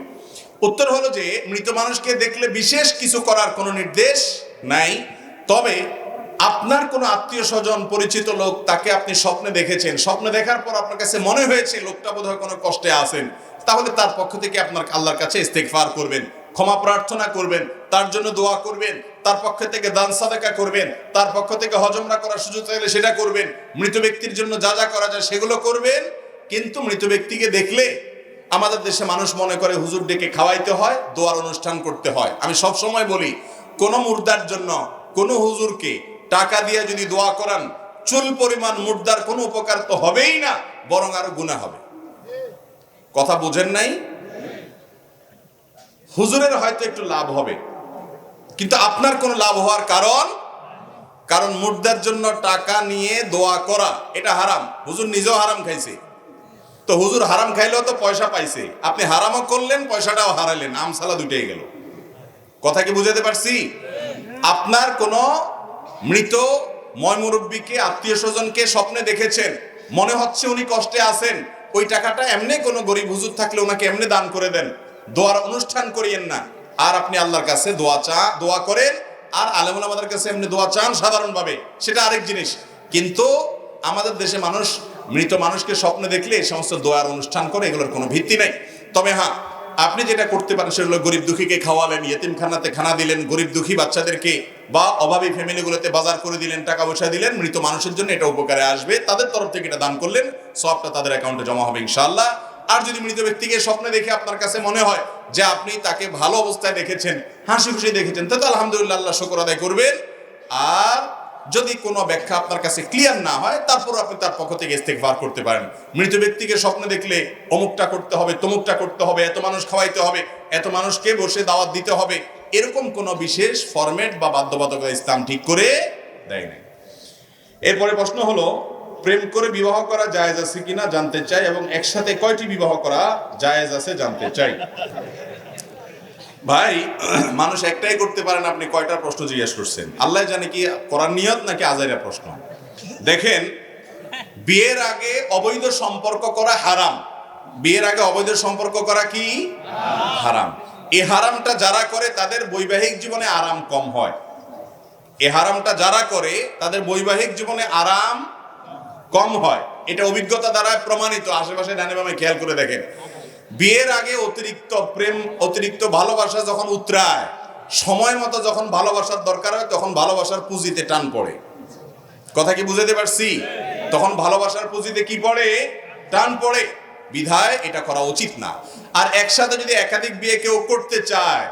উত্তর হলো যে, মৃত মানুষকে দেখলে বিশেষ কিছু করার কোনো নির্দেশ নাই। তবে আপনার কোনো আত্মীয় স্বজন, পরিচিত লোক, তাকে আপনি স্বপ্নে দেখেছেন, স্বপ্নে দেখার পর আপনার কাছে মনে হয়েছে লোকটা বোধহয় কোনো কষ্টে আছেন, তাহলে তার পক্ষ থেকে আপনার আল্লাহর কাছে ইস্তেগফার করবেন, ক্ষমা প্রার্থনা করবেন, তার জন্য দোয়া করবেন, তার পক্ষ থেকে দান সাদাকা করবেন, তার পক্ষ থেকে হজমরা করার সুযোগ চাইলে সেটা করবেন, মৃত ব্যক্তির জন্য যা যা করা যায় সেগুলো করবেন। কিন্তু মৃত ব্যক্তিকে দেখলে আমাদের দেশে মানুষ মনে করে হুজুর ডেকে খাওয়াইতে হয়, দোয়ার অনুষ্ঠান করতে হয়। আমি সব সময় বলি, কোন মুর্দার জন্য কোন হুজুরকে টাকা দিয়ে যদি দোয়া করান, চুল পরিমাণ মুর্দার কোনো উপকার তো হবেই না, বরং আরো গুনাহ হবে। কথা বুঝেন নাই? হুজুরের হয়তো একটু লাভ হবে, কিন্তু আপনার কোনো লাভ হওয়ার কারণ মুর্দার জন্য টাকা নিয়ে দোয়া করা এটা হারাম। হুজুর নিজেও হারাম খাইছে, তো হুজুর হারাম খাইলেও তো পয়সা পাইছে, আপনি হারামও করলেন, পয়সাটাও হারালেন, আমসালা দুইটাই গেল। কথা কি বুঝাতে পারছি? আপনার কোনো মৃত ময়মুরব্বীকে, আত্মীয় স্বজনকে স্বপ্নে দেখেছেন, মনে হচ্ছে উনি কষ্টে আছেন, ওই টাকাটা এমনি কোনো গরিব হুজুর থাকলে ওনাকে এমনি দান করে দেন, দোয়ার অনুষ্ঠান করিয়েন না। আর আপনি আল্লাহর কাছে দোয়া করেন, আর আলেমুল আমাদের কাছে এমনি দোয়া চান সাধারণভাবে, সেটা আরেক জিনিস। কিন্তু আমাদের দেশে মানুষ মৃত মানুষকে স্বপ্নে দেখলে এই সমস্ত দোয়ার অনুষ্ঠান করে, এগুলোর কোনো ভিত্তি নাই। তবে হ্যাঁ, আপনি যেটা করতে পারেন সেগুলো গরিব দুঃখীকে খাওয়ালেন, ইয়েতিমখানাতে খানা দিলেন, গরিব দুঃখী বাচ্চাদেরকে বা অভাবী ফ্যামিলিগুলোতে বাজার করে দিলেন, টাকা পয়সা দিলেন, মৃত মানুষের জন্য এটা উপকারে আসবে, তাদের তরফ থেকে এটা দান করলেন, সবটা তাদের অ্যাকাউন্টে জমা হবে ইনশাআল্লাহ। আর যদি মৃত ব্যক্তিকে স্বপ্নে দেখে আপনার কাছে মনে হয় যে আপনি তাকে ভালো অবস্থায় দেখেছেন, হাসি খুশি দেখেছেন, তাহলে আলহামদুলিল্লাহ, আল্লাহ শুকর আদায় করবেন। আর যদি কোনো ব্যাখ্যা আপনার কাছে ক্লিয়ার না হয়, তারপর আপনি তার পক্ষ থেকে ইস্তেগফার করতে পারেন। মৃত ব্যক্তিকে স্বপ্নে দেখলে অমুকটা করতে হবে, তমুকটা করতে হবে, এত মানুষ খাওয়াইতে হবে, এত মানুষকে বসে দাওয়াত দিতে হবে, এরকম কোনো বিশেষ ফরম্যাট বা বাধ্যবাধকতা ইসলাম ঠিক করে দেয় না। এরপরে প্রশ্ন হলো, প্রেম করে বিবাহ করা জায়েজ আছে কিনা জানতে চাই, এবং একসাথে কয়টি বিবাহ করা জায়েজ আছে জানতে চাই। ভাই, মানুষ একটাই করতে পারেন, আপনি কয়টা প্রশ্ন জিজ্ঞেস করছেন, আল্লাহ জানে কি করার নিয়ত নাকি আজাইরা প্রশ্ন। দেখেন, বিয়ের আগে অবৈধ সম্পর্ক করা হারাম। বিয়ের আগে অবৈধ সম্পর্ক করা কি হারাম। এই হারামটা যারা করে তাদের বৈবাহিক জীবনে আরাম কম হয়। এই হারামটা যারা করে তাদের বৈবাহিক জীবনে আরাম কম হয়, এটা অভিজ্ঞতা দ্বারা প্রমাণিত। আশেপাশে ডানে বামে খেয়াল করে দেখেন, বিয়ের আগে অতিরিক্ত প্রেম, অতিরিক্ত ভালোবাসা যখন উতরায়, সময় মতো যখন ভালোবাসার দরকার হয়, তখন ভালোবাসার পুঁজিতে টান পড়ে। কথা কি বুঝাতে পারছি? তখন ভালোবাসার পুঁজিতে কি পড়ে? টান পড়ে। বিধায় এটা করা উচিত না। আর একসাথে যদি একাধিক বিয়ে কেউ করতে চায়,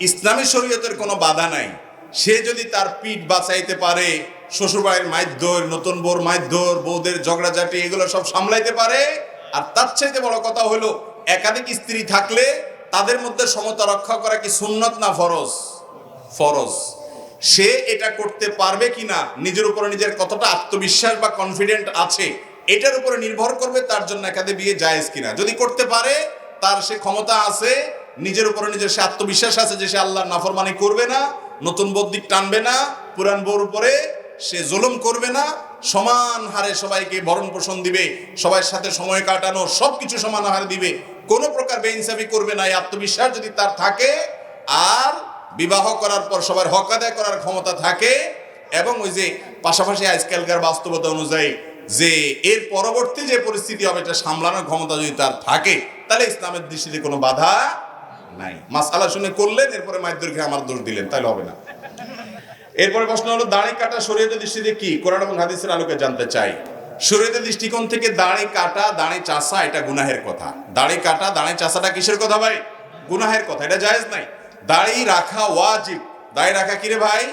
ইসলামী শরীয়তের কোনো বাধা নাই। সে যদি তার পিঠ বাঁচাইতে পারে, শ্বশুরবাড়ির মাইধর, নতুন বউর মাইধর, বউদের ঝগড়াঝাটি, এগুলো সব সামলাইতে পারে। আর তার চাইতে বড় কথা হলো, একাধিক স্ত্রী থাকলে তাদের মধ্যে সমতা রক্ষা করা কি সুন্নত না ফরজ? ফরজ। সে এটা করতে পারবে কিনা, নিজের উপরে নিজের কতটা আত্মবিশ্বাস বা কনফিডেন্ট আছে, এটার উপরে নির্ভর করবে তার জন্য একাধিক বিয়ে জায়েজ কিনা। যদি করতে পারে, তার সে ক্ষমতা আছে, নিজের উপরে নিজের সে আত্মবিশ্বাস আছে যে সে আল্লাহর নাফরমানি করবে না, নতুন বউর দিক টানবে না, পুরান বউর উপরে সে জুলুম করবে না, সমান হারে সবাইকে ভরণ পোষণ দিবে, সবার সাথে সময় কাটানো, সবকিছু সমান হারে দিবে, কোনো প্রকার বেইনসাফি করবে না, এই আত্মবিশ্বাস যদি তার থাকে, আর বিবাহ করার পর সবার হক আদায় করার ক্ষমতা থাকে, এবং ওই যে পাশাপাশি আজকালকার বাস্তবতা অনুযায়ী যে এর পরবর্তী যে পরিস্থিতি হবে এটা সামলানোর ক্ষমতা যদি তার থাকে, তাহলে ইসলামের দৃষ্টিতে কোনো বাধা নাই। মাসআলা শুনে করলেন, এরপরে মাইদুরকে আমার দোষ দিলেন, তাহলে হবে না। এরপরে প্রশ্ন হলো, দাড়ি কাটা শরীয়তের দৃষ্টিতে কি? কোরআন এবং হাদিসের আলোকে জানতে চাই। শরীয়তের দৃষ্টিকোণ থেকে দাড়ি কাটা, দাড়ি চাষা এটা গুনাহের কথা। দাড়ি কাটা, দাড়ি চাষাটা কিসের কথা ভাই? গুনাহের কথা, এটা জায়েজ নাই। দাড়ি রাখা ওয়াজিব। দাড়ি রাখা কি রে ভাই?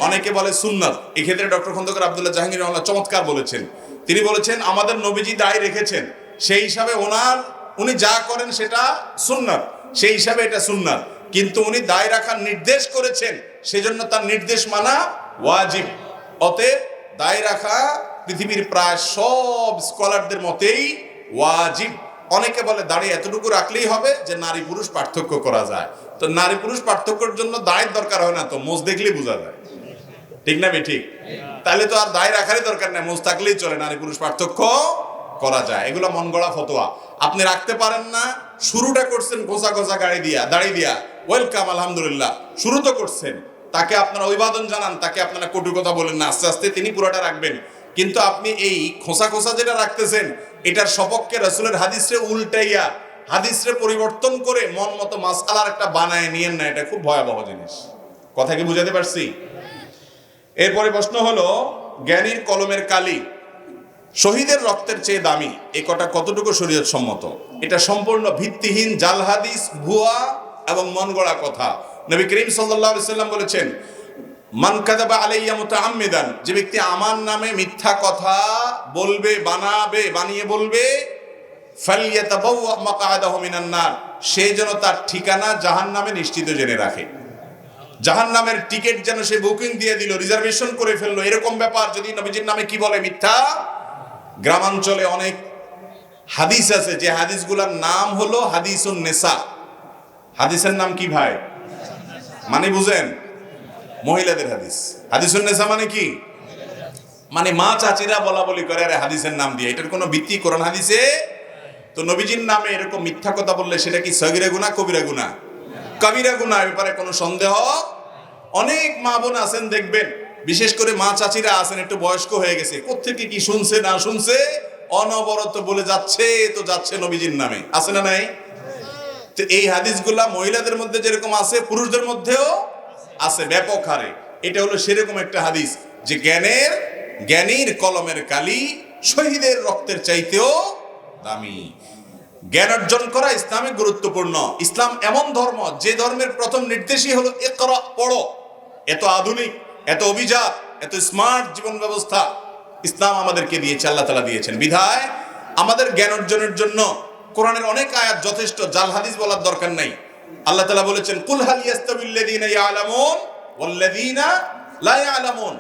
অনেকে বলে সুন্নাত। এক্ষেত্রে ডক্টর খন্দকার আব্দুল্লাহ জাহাঙ্গীর রহমাতুল্লাহ চমৎকার বলেছেন। তিনি বলেছেন, আমাদের নবীজি দাড়ি রেখেছেন, সেই হিসাবে উনি যা করেন সেটা সুন্নাত, সেই হিসাবে এটা সুন্নাত। কিন্তু উনি দাড়ি রাখার নির্দেশ করেছেন, সেজন্য তার নির্দেশ মানা ওয়াজিব। অতএব দাড়ি রাখা পৃথিবীর প্রায় সব স্কলারদের মতেই ওয়াজিব। অনেকে বলে দাড়ি এতটুকু রাখলেই হবে যে নারী পুরুষ পার্থক্য করা যায়। তো নারী পুরুষ পার্থক্যের জন্য দাড়ির দরকার হয় না, তো মোজ দেখলেই বোঝা যায়, ঠিক না? ঠিক। তাহলে তো আর দাড়ি রাখারই দরকার নেই, মোজ থাকলেই চলে, নারী পুরুষ পার্থক্য করা যায়। এগুলো মন গড়া ফতোয়া। আপনি রাখতে পারেন না, শুরুটা করছেন ঘোষা ঘোষা দাড়ি দিয়া, ওয়েলকাম, আলহামদুলিল্লাহ, শুরু তো করছেন। তাকে আপনারা অভিবাদন জানান, তাকে আপনারা কটু কথা বলেন না, আস্তে আস্তে তিনি পুরোটা রাখবেন। কিন্তু আপনি এই খোসা খোসা যেটা রাখতেছেন, এটার সপক্ষে রাসূলের হাদিসে উল্টাইয়া হাদিসরে পরিবর্তন করে মন মতো মাসআলার একটা বানায় নিয়েন না, এটা খুব ভয়াবহ জিনিস। কথা কি বুঝাতে পারছি? এরপরে প্রশ্ন হলো, জ্ঞানীর কলমের কালি শহীদের রক্তের চেয়ে দামি, এই কথা কতটুকু শরীয়ত সম্মত? এটা সম্পূর্ণ ভিত্তিহীন জাল হাদিস, ভুয়া এবং মন গড়া কথা। নবী করিম সাল্লাল্লাহু আলাইহি সাল্লাম বলেছেন, মান কাযাবা আলাইয়া মুতাআম্মিদান, যে ব্যক্তি আমার নামে মিথ্যা কথা বলবে, বানিয়ে বলবে, ফালইয়াতাবাওয়া মাকআদাহু মিনান নার, সে যেন তার ঠিকানা জাহান্নামে নিশ্চিত জেনে রাখে। জাহান্নামের টিকিট যেন সে বুকিং দিয়ে দিল, রিজার্ভেশন করে ফেললো, এরকম ব্যাপার যদি নবীজির নামে কি বলে, মিথ্যা। গ্রামাঞ্চলে অনেক হাদিস আছে যে হাদিসগুলোর নাম হলো হাদিসুন নেসা। হাদিসের নাম কি ভাই? মানে বুঝেন, মহিলাদের হাদিস। হাদিসুন নেসা মানে কি? মানে মা চাচিরা বলা বলি করে আরে হাদিসের নাম দিয়ে, এটার কোনো ভিত্তি কোরআন হাদিসে? তো নবীজির নামে এরকম মিথ্যা কথা বললে সেটা কি সগীরা গুনাহ, কবিরা গুনাহ? কবিরা গুনাহ, এ ব্যাপারে কোনো সন্দেহ। অনেক মা বোন আছেন দেখবেন, বিশেষ করে মা চাচিরা আছেন একটু বয়স্ক হয়ে গেছে, কোত্থেকে কি শুনছে না শুনছে অনবরত বলে যাচ্ছে তো যাচ্ছে নবীজির নামে, আছে না নাই? তো এই হাদিসগুলা মহিলাদের মধ্যে যেরকম আছে পুরুষদের মধ্যেও আছে ব্যাপক হারে। এটা হলো সেরকম একটা হাদিস যে জ্ঞানীর কলমের কালি শহীদের রক্তের চাইতেও দামি। জ্ঞান অর্জন করা ইসলামে গুরুত্বপূর্ণ। ইসলাম এমন ধর্ম যে ধর্মের প্রথম নির্দেশই হলো ইকরা, পড়ো। এত আধুনিক, এত অভিজাত, এত স্মার্ট জীবন ব্যবস্থা ইসলাম আমাদেরকে দিয়েছে, আল্লাহ তাআলা দিয়েছেন। বিধায় আমাদের জ্ঞান অর্জনের জন্য কোরআনের অনেক আয়াত যথেষ্ট, জাল হাদিস বলার দরকার নাই। আল্লাহ তাআলা বলেছেন, কুল হাল ইয়াস্তাবিল্লাযীনা ইয়ালামুন ওয়াল্লাযীনা লা ইয়ালামুন,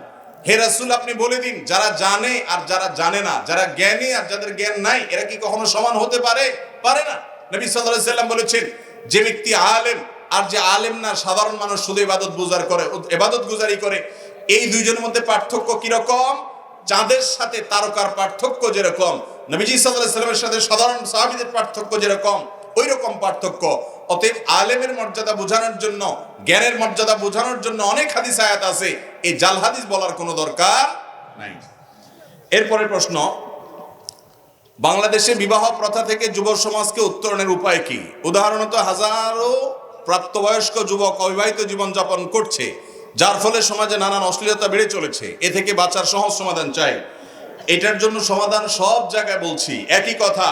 হে রাসূল আপনি বলে দিন, যারা জানে আর যারা জানে না, যারা জ্ঞানী আর যাদের জ্ঞান নাই, এরা কি কখনো সমান হতে পারে? পারে না। নবী সাল্লাল্লাহু আলাইহি সাল্লাম বলেছেন, যে ব্যক্তি আলেম আর যে আলেম না, সাধারণ মানুষ শুধু ইবাদত গুজারি করে, এই দুইজনের মধ্যে পার্থক্য কি রকম? চাঁদের সাথে তারকার পার্থক্য যেরকম, নবীজি সাল্লাল্লাহু আলাইহি সাল্লামের সাথে সাধারণ সাহাবীদের পার্থক্য যেরকম, ওই রকম পার্থক্য। অতএব আলেমের মর্যাদা বোঝানোর জন্য, জ্ঞানের মর্যাদা বোঝানোর জন্য অনেক হাদিস আয়াত আছে, এই জাল হাদিস বলার কোনো দরকার নাই। এরপরে প্রশ্ন, বাংলাদেশে বিবাহ প্রথা থেকে যুব সমাজকে উত্তরণের উপায় কি? উদাহরণত হাজারো প্রাপ্তবয়স্ক যুবক অবিবাহিত জীবন যাপন করছে, যার ফলে সমাজে নানান অশ্লীলতা বেড়ে চলেছে। এ থেকে বাঁচার সহজ সমাধান চাই। এটার জন্য সমাধান সব জায়গায় বলছি একই কথা,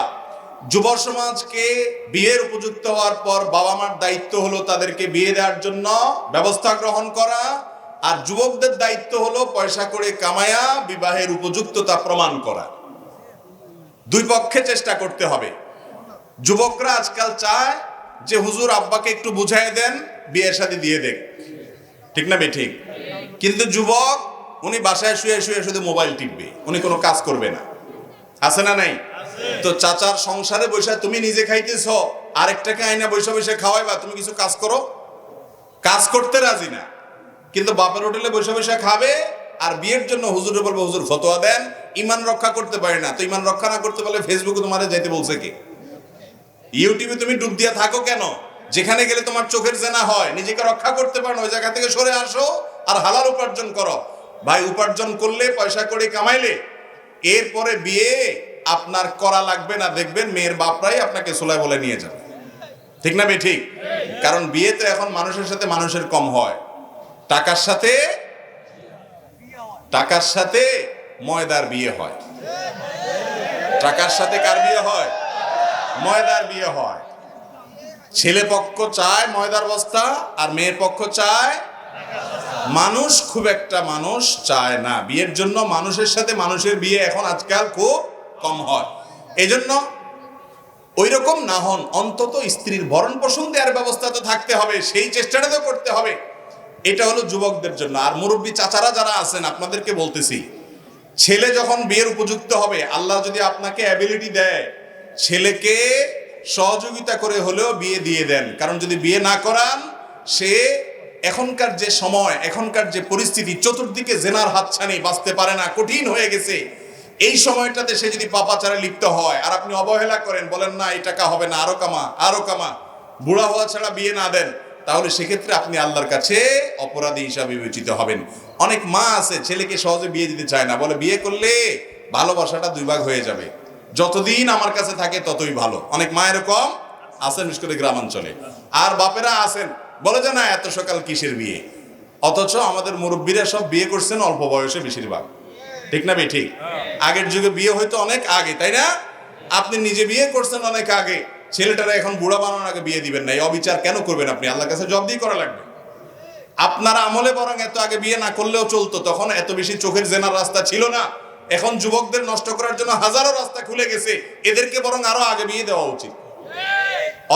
যুব সমাজকে বিয়ের উপযুক্ত হওয়ার পর বাবা মার দায়িত্ব হলো তাদেরকে বিয়ে দেওয়ার জন্য ব্যবস্থা গ্রহণ করা, আর যুবকদের দায়িত্ব হলো পয়সা করে কামায়া বিবাহের উপযুক্ততা প্রমাণ করা। দুই পক্ষে চেষ্টা করতে হবে। যুবকরা আজকাল চায় যে হুজুর আব্বাকে একটু বুঝাই দেন, বিয়ের শাদী দিয়ে দেখ, ঠিক না বেঠিক? কিন্তু যুবক উনি বাসায় শুয়ে শুয়ে শুধু মোবাইল টিপবে, উনি কোনো কাজ করবে না, আছে না নাই? তো চাচার সংসারে বসে তুমি নিজে খাইতেছ, আরেকটাকে আইনা বসে বসে খাওয়াইবা, তুমি কিছু কাজ করো? কাজ করতে রাজি না, কিন্তু বাপের হোটেলে বসে বসে খাবে আর বিয়ের জন্য হুজুরে বলবো হুজুর ফতোয়া দেন। ইমান রক্ষা করতে পারে না, তো ইমান রক্ষা না করতে পারলে ফেসবুকে তোমারে যাইতে বলছে কে? ইউটিউবে তুমি ডুব দিয়া থাকো কেন? যেখানে গেলে তোমার চোখের জেনা হয়, নিজেকে রক্ষা করতে পারো না, ওই জায়গা থেকে সরে আসো আর হালাল উপার্জন করো। ভাই, উপার্জন করলে, পয়সা করে কামাইলে, এরপরে বিয়ে আপনার করা লাগবে না, দেখবেন মেয়ের বাপরাই আপনাকে সোলায় বলে নিয়ে যাবে, ঠিক না বেঠিক? কারণ বিয়েতে এখন মানুষের সাথে মানুষের কম হয়, টাকার সাথে ময়দার বিয়ে হয়। টাকার সাথে কার বিয়ে হয়? ময়দার বিয়ে হয়। ছেলে পক্ষ চায় ময়দার বস্তা আর মেয়ের পক্ষ চায়, মানুষ খুব একটা মানুষ চায় না বিয়ের জন্য। মানুষের সাথে মানুষের বিয়ে এখন আজকাল খুব কম হয়। এজন্য ওই রকম না হন, অন্তত স্ত্রীর ভরণ পোষণ দেওয়ার ব্যবস্থা তো থাকতে হবে, সেই চেষ্টাটা তো করতে হবে। এটা হলো যুবকদের জন্য। আর মুরব্বী চাচারা যারা আছেন, আপনাদেরকে বলতেছি, ছেলে যখন বিয়ের উপযুক্ত হবে, আল্লাহ যদি আপনাকে অ্যাবিলিটি দেয়, ছেলেকে সহযোগিতা করে হলেও বিয়ে দিয়ে দেন। কারণ যদি বিয়ে না করান, সে এখনকার যে সময়, এখনকার যে পরিস্থিতি, চতুর্দিকে জেনার হাতছানি, বাঁচতে পারে না, কঠিন হয়ে গেছে। এই সময়টাতে সে যদি পাপাচারে লিপ্ত হয় আর আপনি অবহেলা করেন, বলেন না এই টাকা হবে না, আরো কামা, বুড়া হওয়া ছাড়া বিয়ে না দেন, তাহলে সেক্ষেত্রে আপনি আল্লাহর কাছে অপরাধী হিসাবে বিবেচিত হবেন। অনেক মা আছে ছেলেকে সহজে বিয়ে দিতে চায় না, বলে বিয়ে করলে ভালোবাসাটা দুই ভাগ হয়ে যাবে, যতদিন আমার কাছে থাকে ততই ভালো। অনেক মা এরকম আছেন, বিশেষ করে গ্রামাঞ্চলে। আর বাপেরা আছেন বলে যে না এত সকাল কিসের বিয়ে, অথচ আমাদের মুরব্বীরা সব বিয়ে করছেন অল্প বয়সে বেশিরভাগ, ঠিক না ভাই? ঠিক। আগের যুগে বিয়ে হয়তো অনেক আগে, তাই না? আপনি নিজে বিয়ে করছেন অনেক আগে, ছেলেটারা এখন বুড়া বানানোর আগে বিয়ে দিবেন না। এই অবিচার কেন করবেন আপনি? আল্লাহর কাছে জবাবদিহি করা লাগবে। আপনার আমলে বরং এত আগে বিয়ে না করলেও চলতো, তখন এত বেশি চোখের জেনার রাস্তা ছিল না। এখন যুবকদের নষ্ট করার জন্য হাজারো রাস্তা খুলে গেছে, এদেরকে বরং আরো আগে বিয়ে দেওয়া উচিত।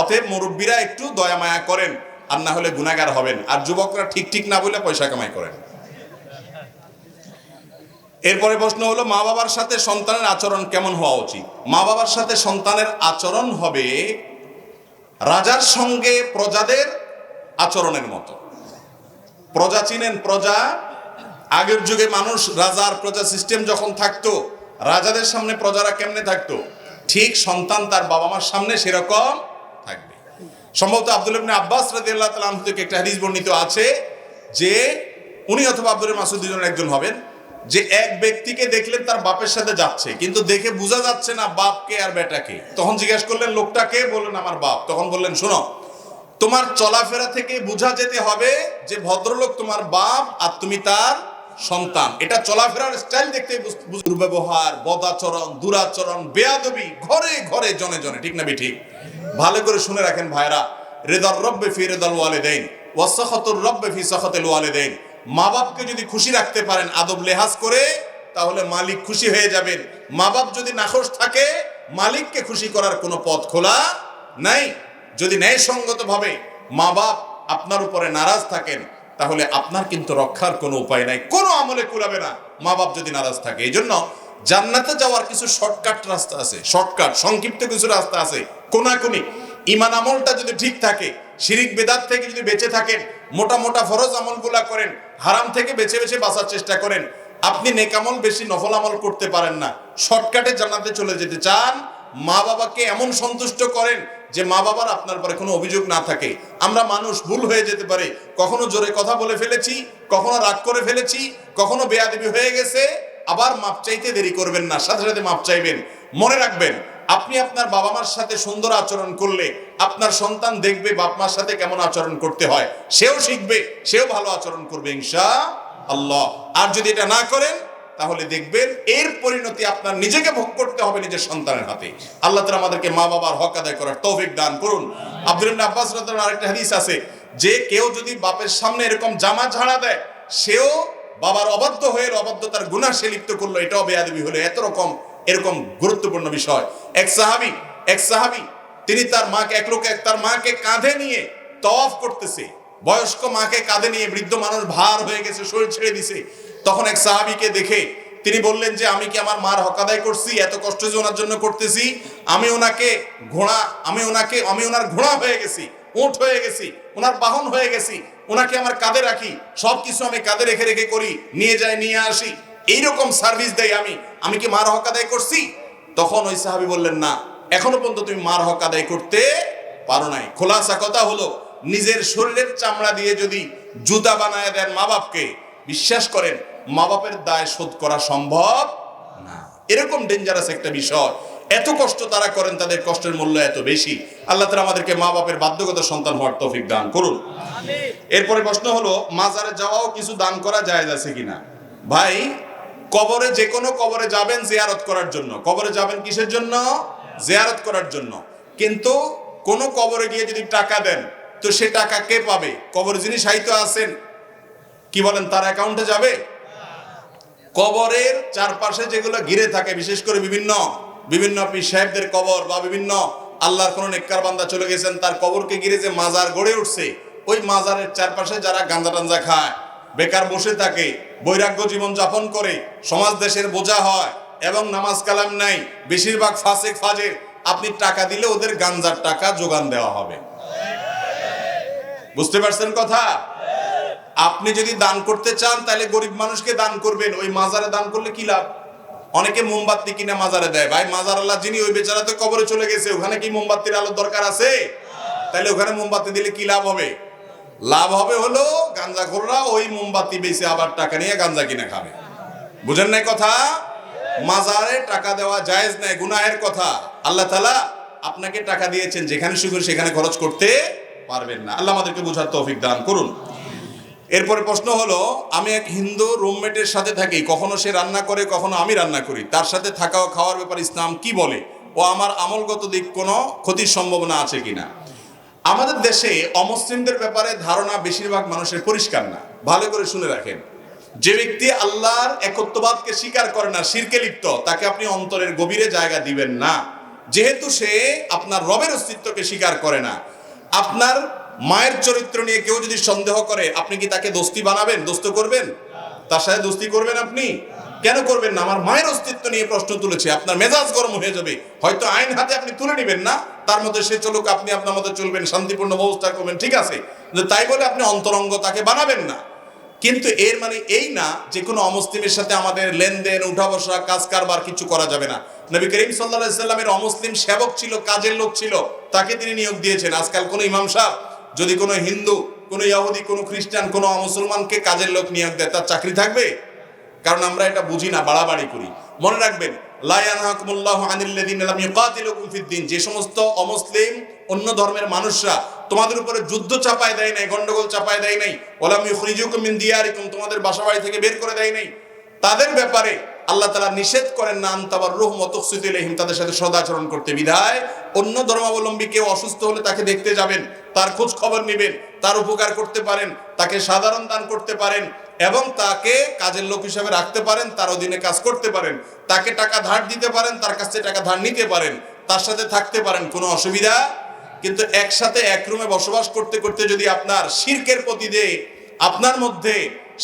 অতএব মুরব্বীরা একটু দয়া মায়া করেন, আর না হলে গুনাহগার হবেন। আর যুবকরা ঠিক ঠিক না বলে পয়সা কামাই করেন। এরপরে প্রশ্ন হলো, মা বাবার সাথে সন্তানের আচরণ কেমন হওয়া উচিত? মা বাবার সাথে সন্তানের আচরণ হবে রাজার সঙ্গে প্রজাদের আচরণের মতো। প্রজা চিনেন? প্রজা, আগের যুগে মানুষ রাজার প্রজা সিস্টেম যখন থাকতো, রাজাদের সামনে প্রজারা কেমনে থাকতো, ঠিক সন্তান তার বাবা মার সামনে সেরকম থাকবে। সম্ভবত আব্দুল্লাহ ইবনে আব্বাস রাদিয়াল্লাহু তাআলা আনহু থেকে একটা হাদিস বর্ণিত আছে যে উনি অথবা আব্দুল্লাহ মাসউদ দুজনের একজন হবেন, যে এক ব্যক্তিকে দেখলেন তার বাপের সাথে যাচ্ছে, কিন্তু দেখে বোঝা যাচ্ছে না বাপকে আর বেটাকে। তখন জিজ্ঞেস করলেন লোকটাকে, বললেন আমার বাপ। তখন বললেন শোনো, তোমার চলাফেরা থেকে বোঝা যেতে হবে যে ভদ্রলোক তোমার বাপ আর তুমি তার সন্তান। এটা চলাফেরার স্টাইল দেখতে দুর্ব্যবহার, বদাচরণ, দুরাচরণ, বেয়াদবি ঘরে ঘরে জনে জনে, ঠিক না ঠিক? ভালো করে শুনে রাখেন ভাইরা, রিদার রব্বি ফি রিদাল ওয়ালিদাইন ওয়া সাখাতুর রব্বি ফি সাখাতিল ওয়ালিদাইন। মা বাপকে যদি খুশি রাখতে পারেন আদব লেহাজ করে, তাহলে মালিক খুশি হয়ে যাবেন। মা বাপ যদি নাখোশ থাকে, মালিককে খুশি করার কোনো পথ খোলা নাই। যদি ন্যায়সঙ্গত ভাবে মা বাপ আপনার উপরে নারাজ থাকেন, তাহলে আপনার কিন্তু রক্ষার কোনো উপায় নাই, কোনো আমলে কুলাবে না মা বাপ যদি নারাজ থাকে। এই জন্য জান্নাতে যাওয়ার কিছু শর্টকাট রাস্তা আছে, শর্টকাট সংক্ষিপ্ত কিছু রাস্তা আছে, কোনাকুনি। ঈমান আমলটা যদি ঠিক থাকে, শিরিক বেদাত থেকে যদি বেঁচে থাকেন, মোটা মোটা ফরজ আমলগুলা করেন, হারাম থেকে বেছে বেছে বাঁচার চেষ্টা করেন, আপনি নেক আমল বেশি নফল আমল করতে পারেন না, শর্টকাটে জান্নাতে চলে যেতে চান, মা বাবাকে এমন সন্তুষ্ট করেন যে মা বাবার আপনার পরে কোনো অভিযোগ না থাকে। আমরা মানুষ, ভুল হয়ে যেতে পারে, কখনো জোরে কথা বলে ফেলেছি, কখনো রাগ করে ফেলেছি, কখনো বেয়াদবি হয়ে গেছে, আবার মাপ চাইতে দেরি করবেন না, সাথে সাথে মাপ চাইবেন। মনে রাখবেন, আপনি আপনার বাবা মার সাথে সুন্দর আচরণ করলে আপনার সন্তান দেখবে বাপ মার সাথে কেমন আচরণ করতে হয়, সেও শিখবে, সেও ভালো আচরণ করবে ইনশাআল্লাহ। আর যদি এটা না করেন, তাহলে দেখবেন এর পরিণতি আপনার নিজেকে ভোগ করতে হবে নিজের সন্তানের হাতে। আল্লাহ তাআলা আমাদেরকে মা বাবার হক আদায় করার তৌফিক দান করুন। আব্দুল্লাহ ইবনে আব্বাস রাদিয়াল্লাহু আনহু আরেকটা হাদিস আছে যে কেউ যদি বাপের সামনে এরকম জামা ঝাড়া দেয়, সেও বাবার অবাধ্য হয়ে অবাধ্যতার গুনাহ সে লিপ্ত করলো, এটাও বেয়াদবি হলো। এরকম গুরুত্বপূর্ণ বিষয়। এক সাহাবী তিনি তার মাকে, এক লোক তার মাকে কাঁধে নিয়ে তওয়াফ করতেছে, বয়স্ক মাকে কাঁধে নিয়ে, বৃদ্ধ মানুষ ভার হয়ে গেছে, শরীর ছেড়ে দিছে। তখন এক সাহাবীকে দেখে তিনি বললেন যে আমি কি আমার মার হক আদায় করছি? এত কষ্ট যে ওনার জন্য করতেছি, আমি ওনার ঘোড়া হয়ে গেছি, উট হয়ে গেছি, ওনার বাহন হয়ে গেছি, ওনাকে আমার কাঁধে রাখি, সবকিছু আমি কাঁধে রেখে রেখে করি, নিয়ে যাই নিয়ে আসি, এইরকম সার্ভিস দেই আমি কি মার হক আদায় করছি? তখন ওই সাহাবী বললেন না, এখনো পর্যন্ত তুমি মার হক আদায় করতে পারো নাই। খোলাসা কথা হলো, নিজের শরীরের চামড়া দিয়ে যদি জুতা বানায় দেন মা বাপকে, বিশ্বাস করেন মা বাপের দায় শোধ করা সম্ভব না। এরকম ডেঞ্জারাস একটা বিষয়। এত কষ্ট তারা করেন, তাদের কষ্টের মূল্য এত বেশি। আল্লাহ তাআলা আমাদেরকে মা বাপের বাধ্যগত সন্তান হওয়ার তৌফিক দান করুন। এরপরে প্রশ্ন হলো, মাজারে যাওয়াও কিছু দান করা জায়েজ আছে কিনা? ভাই, কবরে, যে কোনো কবরে যাবেন জিয়ারত করার জন্য। কবরে যাবেন কিসের জন্য? জিয়ারত করার জন্য। কিন্তু কোন কবরে গিয়ে যদি টাকা দেন, তো সে টাকা কে পাবে? কবরে যিনি সাহিত্য আছেন, কি বলেন, তার অ্যাকাউন্টে যাবে? কবরের চারপাশে যেগুলো ঘিরে থাকে, বিশেষ করে বিভিন্ন পীর সাহেবদের কবর বা বিভিন্ন আল্লাহর কোন নেককার বান্দা চলে গেছেন, তার কবরকে ঘিরে যে মাজার গড়ে উঠছে, ওই মাজারের চারপাশে যারা গাঁজা টাঞ্জা খায়, বেকার বসে থাকে, বৈরাগ্য জীবন যাপন করে, সমাজ দেশের বোঝা হয় এবং নামাজ কালাম নাই, বেশিরভাগ ফাসেক ফাজের, আপনি টাকা দিলে ওদের গাঞ্জার টাকা যোগান দেওয়া হবে। বুঝতে পারছেন কথা? আপনি যদি দান করতে চান, তাহলে গরিব মানুষকে দান করবেন। ওই মাজারে দান করলে কি লাভ? অনেকে মোমবাতি কিনে মাজারে দেয়। ভাই, মাজার আল্লাহ যিনি, ওই বেচারা তো কবরে চলে গেছে, ওখানে কি মোমবাতির আলোর দরকার আছে? তাহলে ওখানে মোমবাতি দিলে কি লাভ হবে? লাভ হবে হলো গাঞ্জাখোররা ওই মোমবাতি বেচে আবার টাকা নিয়ে গাঞ্জা কিনে খাবে। বুঝেন নাই কথা? মাজারে টাকা দেওয়া জায়েজ নাই, গুনাহের কথা। আল্লাহ তাআলা আপনাকে টাকা দিয়েছেন, যেখানে সুযোগ সেখানে খরচ করতে পারবেন না। আল্লাহ আমাদেরকে বোঝার তৌফিক দান করুন। এরপরে প্রশ্ন হলো, আমি এক হিন্দু রুমমেটের সাথে থাকি, কখনো সে রান্না করে কখনো আমি রান্না করি, তার সাথে থাকা ও খাওয়ার ব্যাপারে ইসলাম কি বলে, ও আমার আমলগত দিক কোনো ক্ষতির সম্ভাবনা আছে কিনা? আমাদের দেশে অমুসলিমদের ব্যাপারে ধারণা বেশিরভাগ মানুষের পরিষ্কার না। ভালো করে শুনে রাখেন, যে ব্যক্তি আল্লাহর একত্ববাদকে স্বীকার করে না, শিরকে লিপ্ত, তাকে আপনি অন্তরের গভীরে জায়গা দিবেন না, যেহেতু সে আপনার রবের অস্তিত্বকে স্বীকার করে না। আপনার মায়ের চরিত্র নিয়ে কেউ যদি সন্দেহ করে, আপনি কি তাকে দোস্তি বানাবেন, দোস্ত করবেন? তার সাথে দোস্তি করবেন আপনি? কেন করবেন না? আমার মায়ের অস্তিত্ব নিয়ে প্রশ্ন তুলেছে, আপনার মেজাজ গরম হয়ে যাবে, হয়তো আইন হাতে আপনি তুলে নেবেন না, তার মধ্যে সে চলুক, আপনি আপনার মধ্যে চলবেন, শান্তিপূর্ণ ব্যবস্থা করবেন, ঠিক আছে, তাই বলে আপনি অন্তরঙ্গ তাকে বানাবেন না। কিন্তু এর মানে এই না যে কোনো অমুসলিমের সাথে আমাদের লেনদেন, উঠা বসা, কাজ কারবার কিছু করা যাবে না। নবী করিম সাল্লাল্লাহু আলাইহি সাল্লামের অমুসলিম সেবক ছিল, কাজের লোক ছিল, তাকে তিনি নিয়োগ দিয়েছেন। আজকাল কোনো ইমাম সাহেব যদি কোনো হিন্দু, কোনো ইহুদি, কোনো খ্রিস্টান, কোনো অমুসলমানকে কাজের লোক নিয়োগ দেয়, তার চাকরি থাকবে? কারণ আমরা এটা বুঝি না, বাড়াবাড়ি করি। মনে রাখবেন, লা ইয়ানহাকুমুল্লাহু আনিল্লাযিনা লাম ইউকাতিলুকুম ফিদ-দীন, যে সমস্ত অমুসলিম অন্য ধর্মের মানুষরা তোমাদের উপরে যুদ্ধ চাপায় দেয় নাই, গন্ডগোল চাপায় দেয় নাই, ওয়ালাম ইউখরিজুকুম মিন দিয়ারিকুম, তোমাদের বাসাবাড়ি থেকে বের করে দেয় নাই, তাদের ব্যাপারে আল্লাহ তাআলা নিষেধ করেন না আনতাবাররুহুম ওয়া তুকসিতু ইলাইহিম, তাদের সাথে সদাচরণ করতে। বিধায় অন্য ধর্মাবলম্বী কেউ অসুস্থ হলে তাকে দেখতে যাবেন, তার খোঁজ খবর নেবেন, তার উপকার করতে পারেন, তাকে সাধারণ দান করতে পারেন, এবং তাকে কাজের লোক হিসেবে রাখতে পারেন, তার অধীনে কাজ করতে পারেন, তাকে টাকা ধার দিতে পারেন, তার কাছ থেকে টাকা ধার নিতে পারেন, তার সাথে থাকতে পারেন, কোনো অসুবিধা। কিন্তু একসাথে এক রুমে বসবাস করতে করতে যদি আপনার শিরকের প্রতি যে আপনার মধ্যে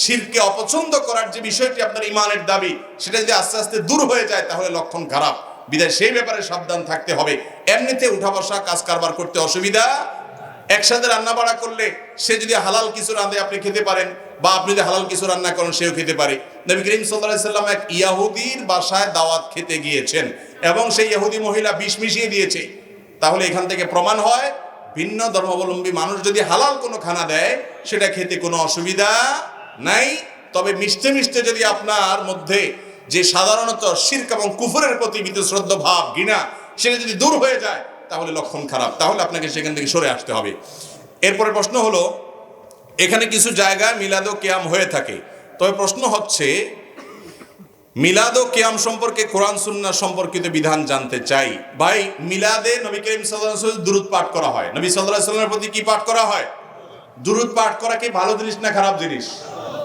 শিরকে অপছন্দ করার যে বিষয়টি আপনার ইমানের দাবি, সেটা যদি আস্তে আস্তে দূর হয়ে যায়, তাহলে লক্ষণ খারাপ। বিধায় সেই ব্যাপারে সাবধান থাকতে হবে। এমনিতে উঠা বসা, কাজ কারবার করতে অসুবিধা। একসাথে রান্না বাড়া করলে সে যদি হালাল কিছু রাঁধে আপনি খেতে পারেন, বা আপনি যদি হালাল কিছু রান্না করেন সেও খেতে পারে। নবী করিম সাল্লাল্লাহু আলাইহি সাল্লাম এক ইহুদির বাসায় দাওয়াত খেতে গিয়েছেন, এবং সেই ইহুদি মহিলা বিষ মিশিয়ে দিয়েছে। তাহলে এখান থেকে প্রমাণ হয়, ভিন্ন ধর্মাবলম্বী মানুষ যদি হালাল কোনো খানা দেয়, সেটা খেতে কোনো অসুবিধা নাই। তবে মিশতে মিশতে যদি আপনার মধ্যে যে সাধারণত শিরক এবং কুফরের প্রতি বীতশ্রদ্ধা ভাব, ঘৃণা, সেটা যদি দূর হয়ে যায়, তাহলে লক্ষণ খারাপ, তাহলে আপনাকে সেখান থেকে সরে আসতে হবে। এরপরে প্রশ্ন হলো, এখানে কিছু জায়গায় মিলাদ ও কিয়াম হয়ে থাকে, তবে প্রশ্ন হচ্ছে মিলাদ ও কিয়াম সম্পর্কে কোরআন সুন্নাহ সম্পর্কিত বিধান জানতে চাই। ভাই, মিলাদে নবী করিম সাল্লাল্লাহু আলাইহি ওয়াসাল্লাম দুরূদ পাঠ করা হয়। নবী সাল্লাল্লাহু আলাইহি ওয়াসাল্লামের প্রতি কি পাঠ করা হয়? দুরূদ পাঠ করা কি ভালো জিনিস না খারাপ জিনিস?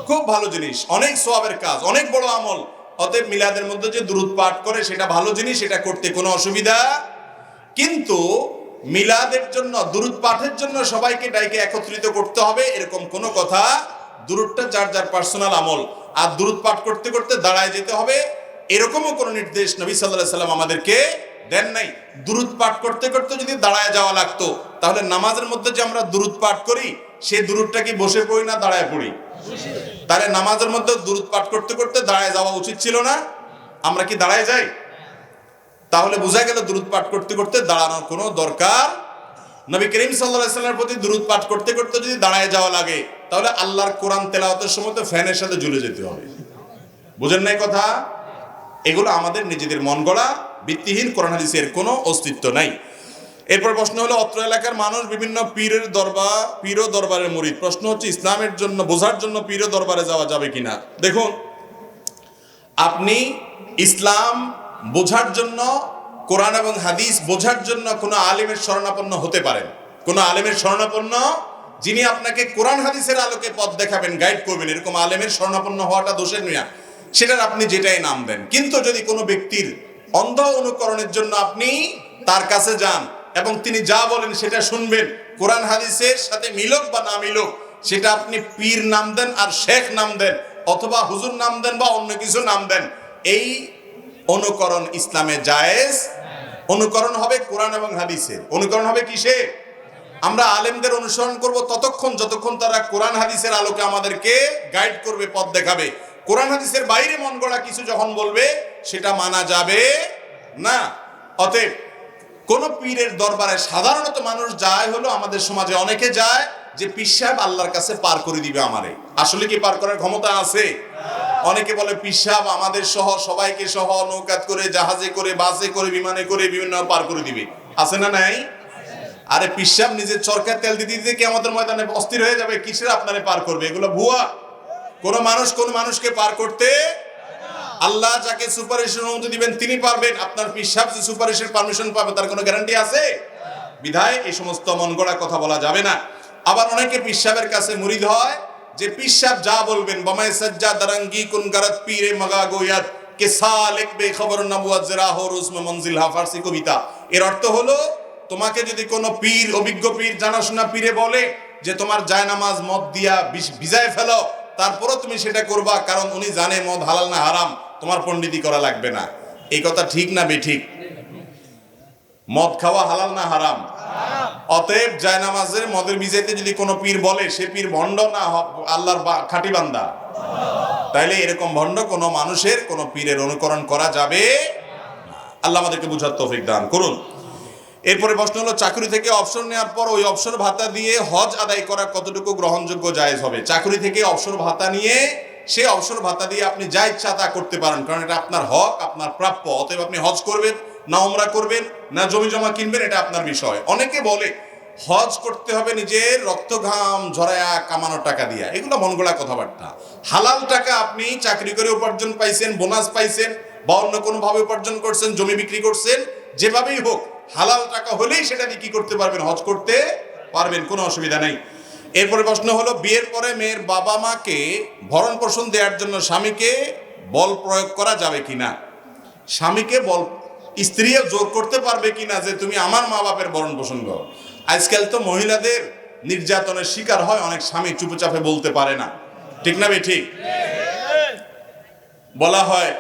খুব ভালো জিনিস, অনেক সওয়াবের কাজ, অনেক বড় আমল। অতএব মিলাদের মধ্যে যে দুরূদ পাঠ করে সেটা ভালো জিনিস, এটা করতে কোনো অসুবিধা। কিন্তু মিলাদের জন্য, দুরূদ পাঠের জন্য সবাইকে ডাইকে একত্রিত করতে হবে এরকম কোনো কথা, দুরূদটা যার যার পার্সোনাল আমল। আর দুরূদ পাঠ করতে করতে দাঁড়ায় যেতে হবে, এরকমও কোনো নির্দেশ নবী সাল্লাল্লাহু আলাইহি সাল্লাম আমাদেরকে দেন নাই। দুরূদ পাঠ করতে করতে যদি দাঁড়ায় যাওয়া লাগতো, তাহলে নামাজের মধ্যে যে আমরা দুরূদ পাঠ করি, সেই দুরূদটা কি বসে পড়ি না দাঁড়ায় পড়ি? তাহলে নামাজের মধ্যে দুরূদ পাঠ করতে করতে দাঁড়ায় যাওয়া উচিত ছিল না? আমরা কি দাঁড়ায় যাই? তাহলে বোঝা গেল দুরূদ পাঠ করতে করতে দাঁড়ানোর কোনো দরকার। নবী করিম সাল্লাল্লাহু আলাইহি ওয়াসাল্লামের প্রতি দুরূদ পাঠ করতে করতে যদি দাঁড়ায় যাওয়া লাগে, তাহলে আল্লাহর কোরআন তেলাওয়াতের সময় তো ফ্যানের সাথে ঝুলে যেতে হবে। বুঝেন নাই কথা? এগুলো আমাদের নিজেদের মন গড়া, ভিত্তিহীন, কোরআন হাদিসের কোনো অস্তিত্ব নাই। এরপর প্রশ্ন হলো, অত্র এলাকার মানুষ বিভিন্ন পীর ও দরবারের মুরিদ। প্রশ্ন হচ্ছে, ইসলামের জন্য বোঝার জন্য পীর ও দরবারে যাওয়া যাবে কিনা? দেখুন, আপনি ইসলাম বোঝার জন্য, কোরআন এবং হাদিস বোঝার জন্য কোনো আলেমের শরণাপন্ন হতে পারেন। কোনো আলেমের শরণাপন্ন, যিনি আপনাকে কোরআন হাদিসের আলোকে পথ দেখাবেন, গাইড করবেন, এরকম আলেমের শরণাপন্ন হওয়াটা দোষের নয়, সেটার আপনি যেটাই নাম দেন। কিন্তু যদি কোনো ব্যক্তির অন্ধ অনুকরণের জন্য আপনি তার কাছে যান এবং তিনি যা বলেন সেটা শুনবেন, কোরআন হাদিসের সাথে মিলক বা না মিলক, সেটা আপনি পীর নাম দেন আর শেখ নাম দেন, অথবা হুজুর নাম দেন বা অন্য কিছু নাম দেন, এই অনুকরণ ইসলামে জায়েজ। অনুকরণ হবে কোরআন এবং হাদিসের। অনুকরণ হবে কিসের? আমরা আলেমদের অনুসরণ করব ততক্ষণ যতক্ষণ তারা কোরআন হাদিসের আলোকে আমাদেরকে গাইড করবে, পথ দেখাবে। কোরআন হাদিসের বাইরে মন গড়া কিছু যখন বলবে, সেটা মানা যাবে না। অতএব কোন পীরের দরবারে সাধারণত মানুষ যায় হলো, আমাদের সমাজে অনেকে যায় যে পীর সাহেব আল্লাহর কাছে পার করে দিবে আমারে। আসলে কি পার করার ক্ষমতা আছে? অনেকে বলে পীর সাহেব আমাদের সহ সবাইকে সহ নৌকাত করে, জাহাজে করে, বাসে করে, বিমানে করে বিভিন্ন পার করে দিবে। আছে না নাই? আরে পিশাব নিজের চরকার তেল দিতে দিতে কিয়ামতের ময়দানে অস্থির হয়ে যাবে, কিসের আপনারে পার করবে? এগুলো ভুয়া। কোন মানুষকে পার করতে, আল্লাহ যাকে সুপারিশের অনুমতি দিবেন তিনি পারবেন। আপনার পিশাব যে সুপারিশের পারমিশন পাবে তার কোনো গ্যারান্টি আছে? বিধায় এই সমস্ত মন গড়া কথা বলা যাবে না। আবার অনেকে পিশাবের কাছে মুরিদ হয় যে পিশাব যা বলবেন, বমায় সাজ্জা দারাঙ্গি কুন গারাত পীরে মাগা গোয়াত কে সালেক বে খবর নবুয়াত জরা হো রুসমে মঞ্জিল হা, ফারসি কবিতা। এর অর্থ হলো, তোমাকে যদি কোনো পীর, অভিজ্ঞ পীর, জানাশোনা পীরে বলে যে তোমার জায়নামাজ মদ দিয়া ভিজায় ফেলো, তারপরও তুমি সেটা করবা, কারণ উনি জানে মদ হালাল না হারাম, তোমার পণ্ডিতি করা লাগবে না। এই কথা ঠিক না বেঠিক? মদ খাওয়া হালাল না হারাম? অতএব জায়নামাজের মদের ভিজাইতে যদি কোনো পীর বলে, সে পীর ভণ্ড না আল্লাহর খাঁটি বান্দা? তাইলে এরকম ভণ্ড কোনো মানুষের, কোনো পীরের অনুকরণ করা যাবে না। আল্লাহ আমাদেরকে বুঝার তৌফিক দান করুন। এরপরে প্রশ্ন হলো, চাকরি থেকে অবসর নেওয়ার পর ওই অবসর ভাতা দিয়ে হজ আদায় করা কতটুকু গ্রহণযোগ্য, জায়েজ হবে? চাকরি থেকে অবসর ভাতা নিয়ে সেই অবসর ভাতা দিয়ে আপনি যা ইচ্ছা তা করতে পারেন, কারণ এটা আপনার হক, আপনার প্রাপ্য। অতএব আপনি হজ করবেন না উমরা করবেন না জমি জমা কিনবেন, এটা আপনার বিষয়। অনেকে বলে হজ করতে হবে নিজের রক্ত ঘাম ঝরায়া কামানো টাকা দিয়া, এগুলো মন গড়া কথাবার্তা। হালাল টাকা আপনি চাকরি করে উপার্জন পাইছেন, বোনাস পাইছেন, বা অন্য কোনো ভাবে উপার্জন করছেন, জমি বিক্রি করছেন, যেভাবেই হোক হালাল টাকা হলেই সেটা দিয়ে কি করতে পারবেন? হজ করতে পারবেন, কোনো অসুবিধা নেই। এরপরে প্রশ্ন হলো, বিয়ের পরে মেয়ের বাবা মাকে ভরণ পোষণ দেওয়ার জন্য স্বামীকে বল প্রয়োগ করা যাবে কিনা? স্বামীকে বল, স্ত্রীও জোর করতে পারবে কিনা যে তুমি আমার মা বাপের ভরণ পোষণ করো? আজকাল তো মহিলাদের নির্যাতনের শিকার হয় অনেক স্বামী, চুপচাপে বলতে পারে না, ঠিক না বে ঠিক? বলা হয়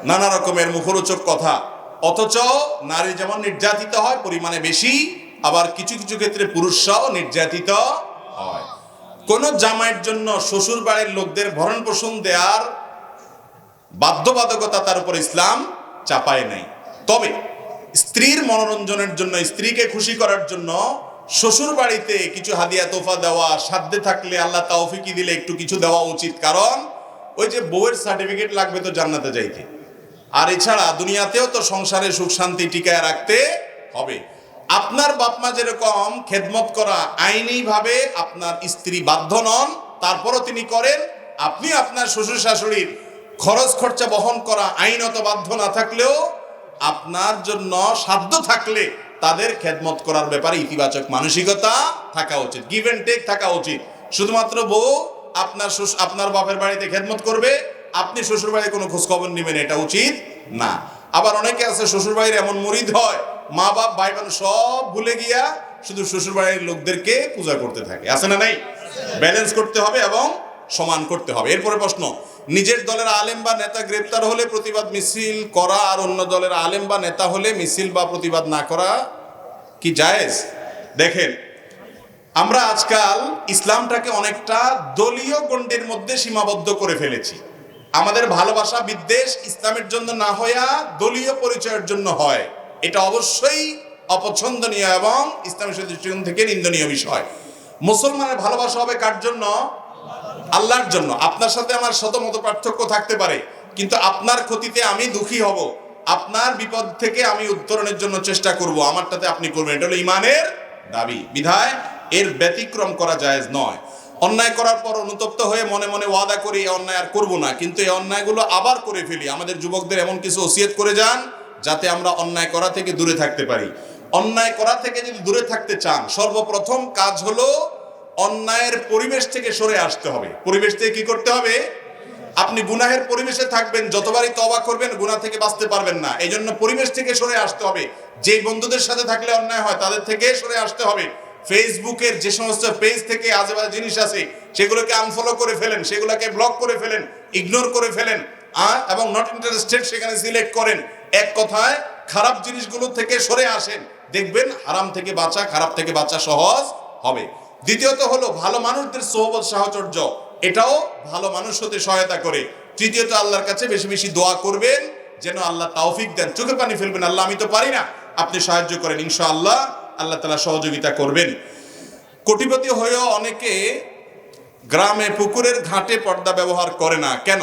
নানা রকমের মুখরোচক কথা, অথচ নারী যেমন নির্যাতিত হয় পরিমাণে বেশি, আবার কিছু কিছু ক্ষেত্রে পুরুষরাও নির্যাতিত হয়। কোন জামাইয়ের জন্য শ্বশুর বাড়ির লোকদের ভরণ পোষণ দেওয়ার বাধ্যবাধকতা তার উপর ইসলাম চাপায় নাই। তবে স্ত্রীর মনোরঞ্জনের জন্য, স্ত্রীকে খুশি করার জন্য শ্বশুর বাড়িতে কিছু হাদিয়া তোফা দেওয়া, সাধ্যে থাকলে আল্লাহ তৌফিকি দিলে একটু কিছু দেওয়া উচিত। কারণ ওই যে বউয়ের সার্টিফিকেট লাগবে তো জান্নাতে যাইতে, আর এছাড়া দুনিয়াতেও তো সংসারে সুখ শান্তি টিকায় রাখতে হবে। আপনার বাপমা যেরকম খেদমত করা আইনি ভাবে আপনার স্ত্রী বাধ্য নন, তারপরও তিনি করেন, আপনি আপনার শ্বশুর শাশুড়ির খরচ খরচা বহন করা আইনত বাধ্য না থাকলেও আপনার জন্য সাধ্য থাকলে তাদের খেদমত করার ব্যাপারে ইতিবাচক মানসিকতা থাকা উচিত, গিভ এন্ড টেক থাকা উচিত। শুধুমাত্র বউ আপনার বাপের বাড়িতে খেদমত করবে, আপনি শ্বশুর বাড়ির কোনো খোঁজ খবর নেবেন, এটা উচিত না। আবার অনেকে আছে শ্বশুর বাড়ির এমন মুরিদ হয়, মা বাপ ভাই বোন সব ভুলে গিয়া শুধু শ্বশুর বাড়ির লোকদেরকে পূজা করতে থাকে, আছে না নাই? ব্যালেন্স করতে হবে এবং সমান করতে হবে। এরপরে প্রশ্ন, নিজের দলের আলেম বা নেতা গ্রেপ্তার হলে প্রতিবাদ মিছিল করা আর অন্য দলের আলেম বা নেতা হলে মিছিল বা প্রতিবাদ না করা কি জায়েজ? দেখেন, আমরা আজকাল ইসলামটাকে অনেকটা দলীয় গণ্ডির মধ্যে সীমাবদ্ধ করে ফেলেছি। আমাদের ভালোবাসা বিদ্বেষ ইসলামের জন্য না হইয়া দলীয় পরিচয়ের জন্য হয়, এটা অবশ্যই অপছন্দনীয় এবং ইসলামের দৃষ্টিকোণ থেকে নিন্দনীয় বিষয়। মুসলমানের ভালোবাসা হবে কার জন্য? আল্লাহর জন্য। আপনার সাথে আমার শত মত পার্থক্য থাকতে পারে, কিন্তু আপনার ক্ষতিতে আমি দুঃখী হব, আপনার বিপদ থেকে আমি উত্তরণের জন্য চেষ্টা করব, আমারটাতে আপনি করবেন, এটা হলো ঈমানের দাবি। বিধায় এর ব্যতিক্রম করা জায়েজ নয়। অন্যায় করার পর অনুতপ্ত হয়ে মনে মনে ওয়াদা করি এই অন্যায় আর করবো না, কিন্তু এই অন্যায়গুলো আবার করে ফেলি। আমাদের যুবকদের এমন কিছু ওসিয়ত করে যান যাতে আমরা অন্যায় করা থেকে দূরে থাকতে পারি। অন্যায় করা থেকে যদি দূরে থাকতে চান, সর্বপ্রথম কাজ হলো অন্যায়ের পরিবেশ থেকে সরে আসতে হবে। পরিবেশ থেকে কি করতে হবে? আপনি গুনাহের পরিবেশে থাকবেন, যতবারই তওবা করবেন গুনাহ থেকে বাঁচতে পারবেন না। এই জন্য পরিবেশ থেকে সরে আসতে হবে। যেই বন্ধুদের সাথে থাকলে অন্যায় হয় তাদের থেকে সরে আসতে হবে। ফেসবুকের যে সমস্ত পেজ থেকে আজেবাজে জিনিস আছে সেগুলোকে আনফলো করে ফেলেন, সেগুলোকে ব্লক করে ফেলেন, ইগনোর করে ফেলেন, এবং নট ইন্টারেস্টেড সেখানে সিলেক্ট করেন। এক কথায় খারাপ জিনিসগুলো থেকে সরে আসেন, দেখবেন হারাম থেকে বাঁচা, খারাপ থেকে বাঁচা সহজ হবে। দ্বিতীয়ত হলো ভালো মানুষদের সোহবত সাহচর্য, এটাও ভালো মানুষ হতে সহায়তা করে। তৃতীয়ত আল্লাহর কাছে বেশি বেশি দোয়া করবেন যেন আল্লাহ তৌফিক দেন। চোখে পানি ফেলবেন, আল্লাহ আমি তো পারি না, আপনি সাহায্য করেন, ইনশাআল্লাহ আল্লাহ তাআলা সহযোগিতা করবেন। কোটিপতি হয়েও অনেকে গ্রামে পুকুরের ঘাটে পর্দা ব্যবহার করে না কেন?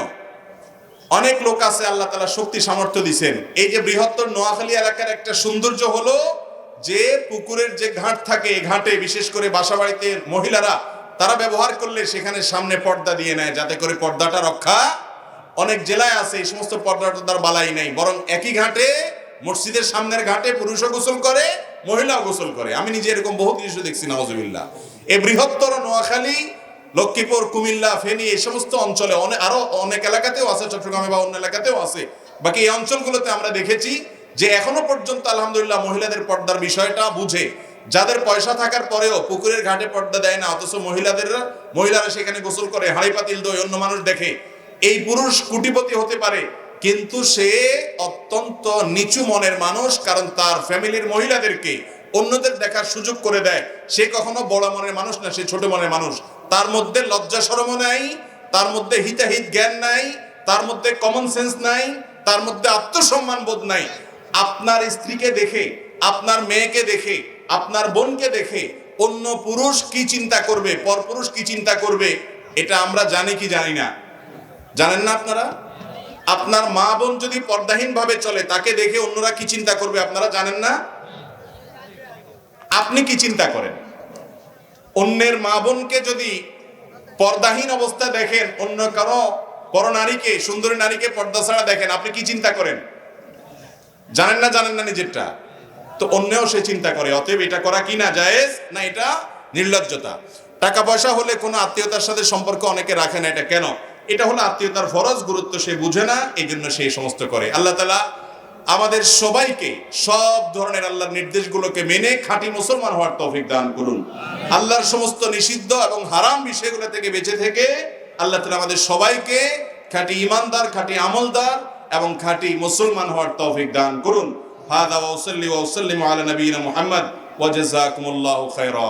অনেক লোক আছে আল্লাহ তাআলা শক্তি সামর্থ্য দিয়েছেন। এই যে বৃহত্তর নোয়াখালী এলাকার একটা সৌন্দর্য হলো যে পুকুরের যে ঘাট থাকে এই ঘাটে বিশেষ করে বাসাবাড়িতে মহিলারা তারা ব্যবহার করলে সেখানে সামনে পর্দা দিয়ে নেয় যাতে করে পর্দাটা রক্ষা। অনেক জেলায় আছে এই সমস্ত পর্দাটার বালাই নাই, বরং একই ঘাটে মসজিদের সামনের ঘাটে পুরুষও গোসল করে মহিলাও গোসল করে। আমি নিজে এরকম বহু দৃশ্য দেখছি নাউজুবিল্লাহ। এই বৃহত্তর নোয়াখালী, লক্ষ্মীপুর, কুমিল্লা, ফেনী এই সমস্ত অঞ্চলে আরো অনেক এলাকাতেও আছে, চট্টগ্রামে বা অন্য এলাকাতেও আছে। বাকি এই অঞ্চলগুলোতে আমরা দেখেছি যে এখনো পর্যন্ত আলহামদুলিল্লাহ মহিলাদের পর্দার বিষয়টা বুঝে, যাদের পয়সা থাকার পরেও পুকুরের ঘাটে পর্দা দেয় না, অথচ মহিলারা সেখানে গোসল করে, হাঁড়ি পাতিল দই অন্য মানুষ দেখে। এই পুরুষ কোটিপতি হতে পারে কিন্তু সে অত্যন্ত নিচু মনের মানুষ, কারণ তার ফ্যামিলির মহিলাদেরকে অন্যদের দেখার সুযোগ করে দেয়। সে কখনো বড় মনের মানুষ না, সে ছোট মনের মানুষ। তার মধ্যে লজ্জা শরম নাই, তার মধ্যে হিতাহিত জ্ঞান নাই, তার মধ্যে কমন সেন্স নাই, তার মধ্যে আত্মসম্মান বোধ নাই। আপনার স্ত্রীকে দেখে, আপনার মেয়েকে দেখে, আপনার বোনকে দেখে অন্য পুরুষ কি চিন্তা করবে, পরপুরুষ কি চিন্তা করবে, এটা আমরা জানি কি জানি না? জানেন না আপনারা? আপনার মা বোন যদি পর্দাহীন ভাবে চলে তাকে দেখে অন্যরা কি চিন্তা করবে আপনারা জানেন না? আপনি কি চিন্তা করেন? অন্যের মা বোনকে যদি পর্দাহীন অবস্থা দেখেন, অন্য কারো পরনারীকে, সুন্দরী নারীকে পর্দা ছাড়া দেখেন, আপনি কি চিন্তা করেন? জানেন না নিজেরটা? তো অন্যও সে চিন্তা করে। অতএব এটা করা কি না জায়েজ না, এটা নির্লজ্জতা। টাকা পয়সা হলে কোনো আত্মীয়তার সাথে সম্পর্ক অনেকে রাখে না, এটা কেন? এটা হলো আত্মীয়তার ফরজ, গুরুত্ব সে বুঝে না, এই জন্য সে সমস্ত করে। আল্লাহ তাআলা আমাদের সবাইকে সব ধরনের আল্লাহর নির্দেশগুলোকে মেনে খাঁটি মুসলমান হওয়ার তৌফিক দান করুন। আল্লাহর সমস্ত নিষিদ্ধ এবং হারাম বিষয়গুলো থেকে বেঁচে থেকে আল্লাহ তাআলা আমাদের সবাইকে খাঁটি ঈমানদার, খাঁটি আমলদার এবং খাঁটি মুসলমান হওয়ার তৌফিক দান করুন। হাদা ওয়া সাল্লি ওয়া সাল্লিমু আলা নবিয়িনা মুহাম্মদ ওয়া জাযাকুমুল্লাহু খায়রা।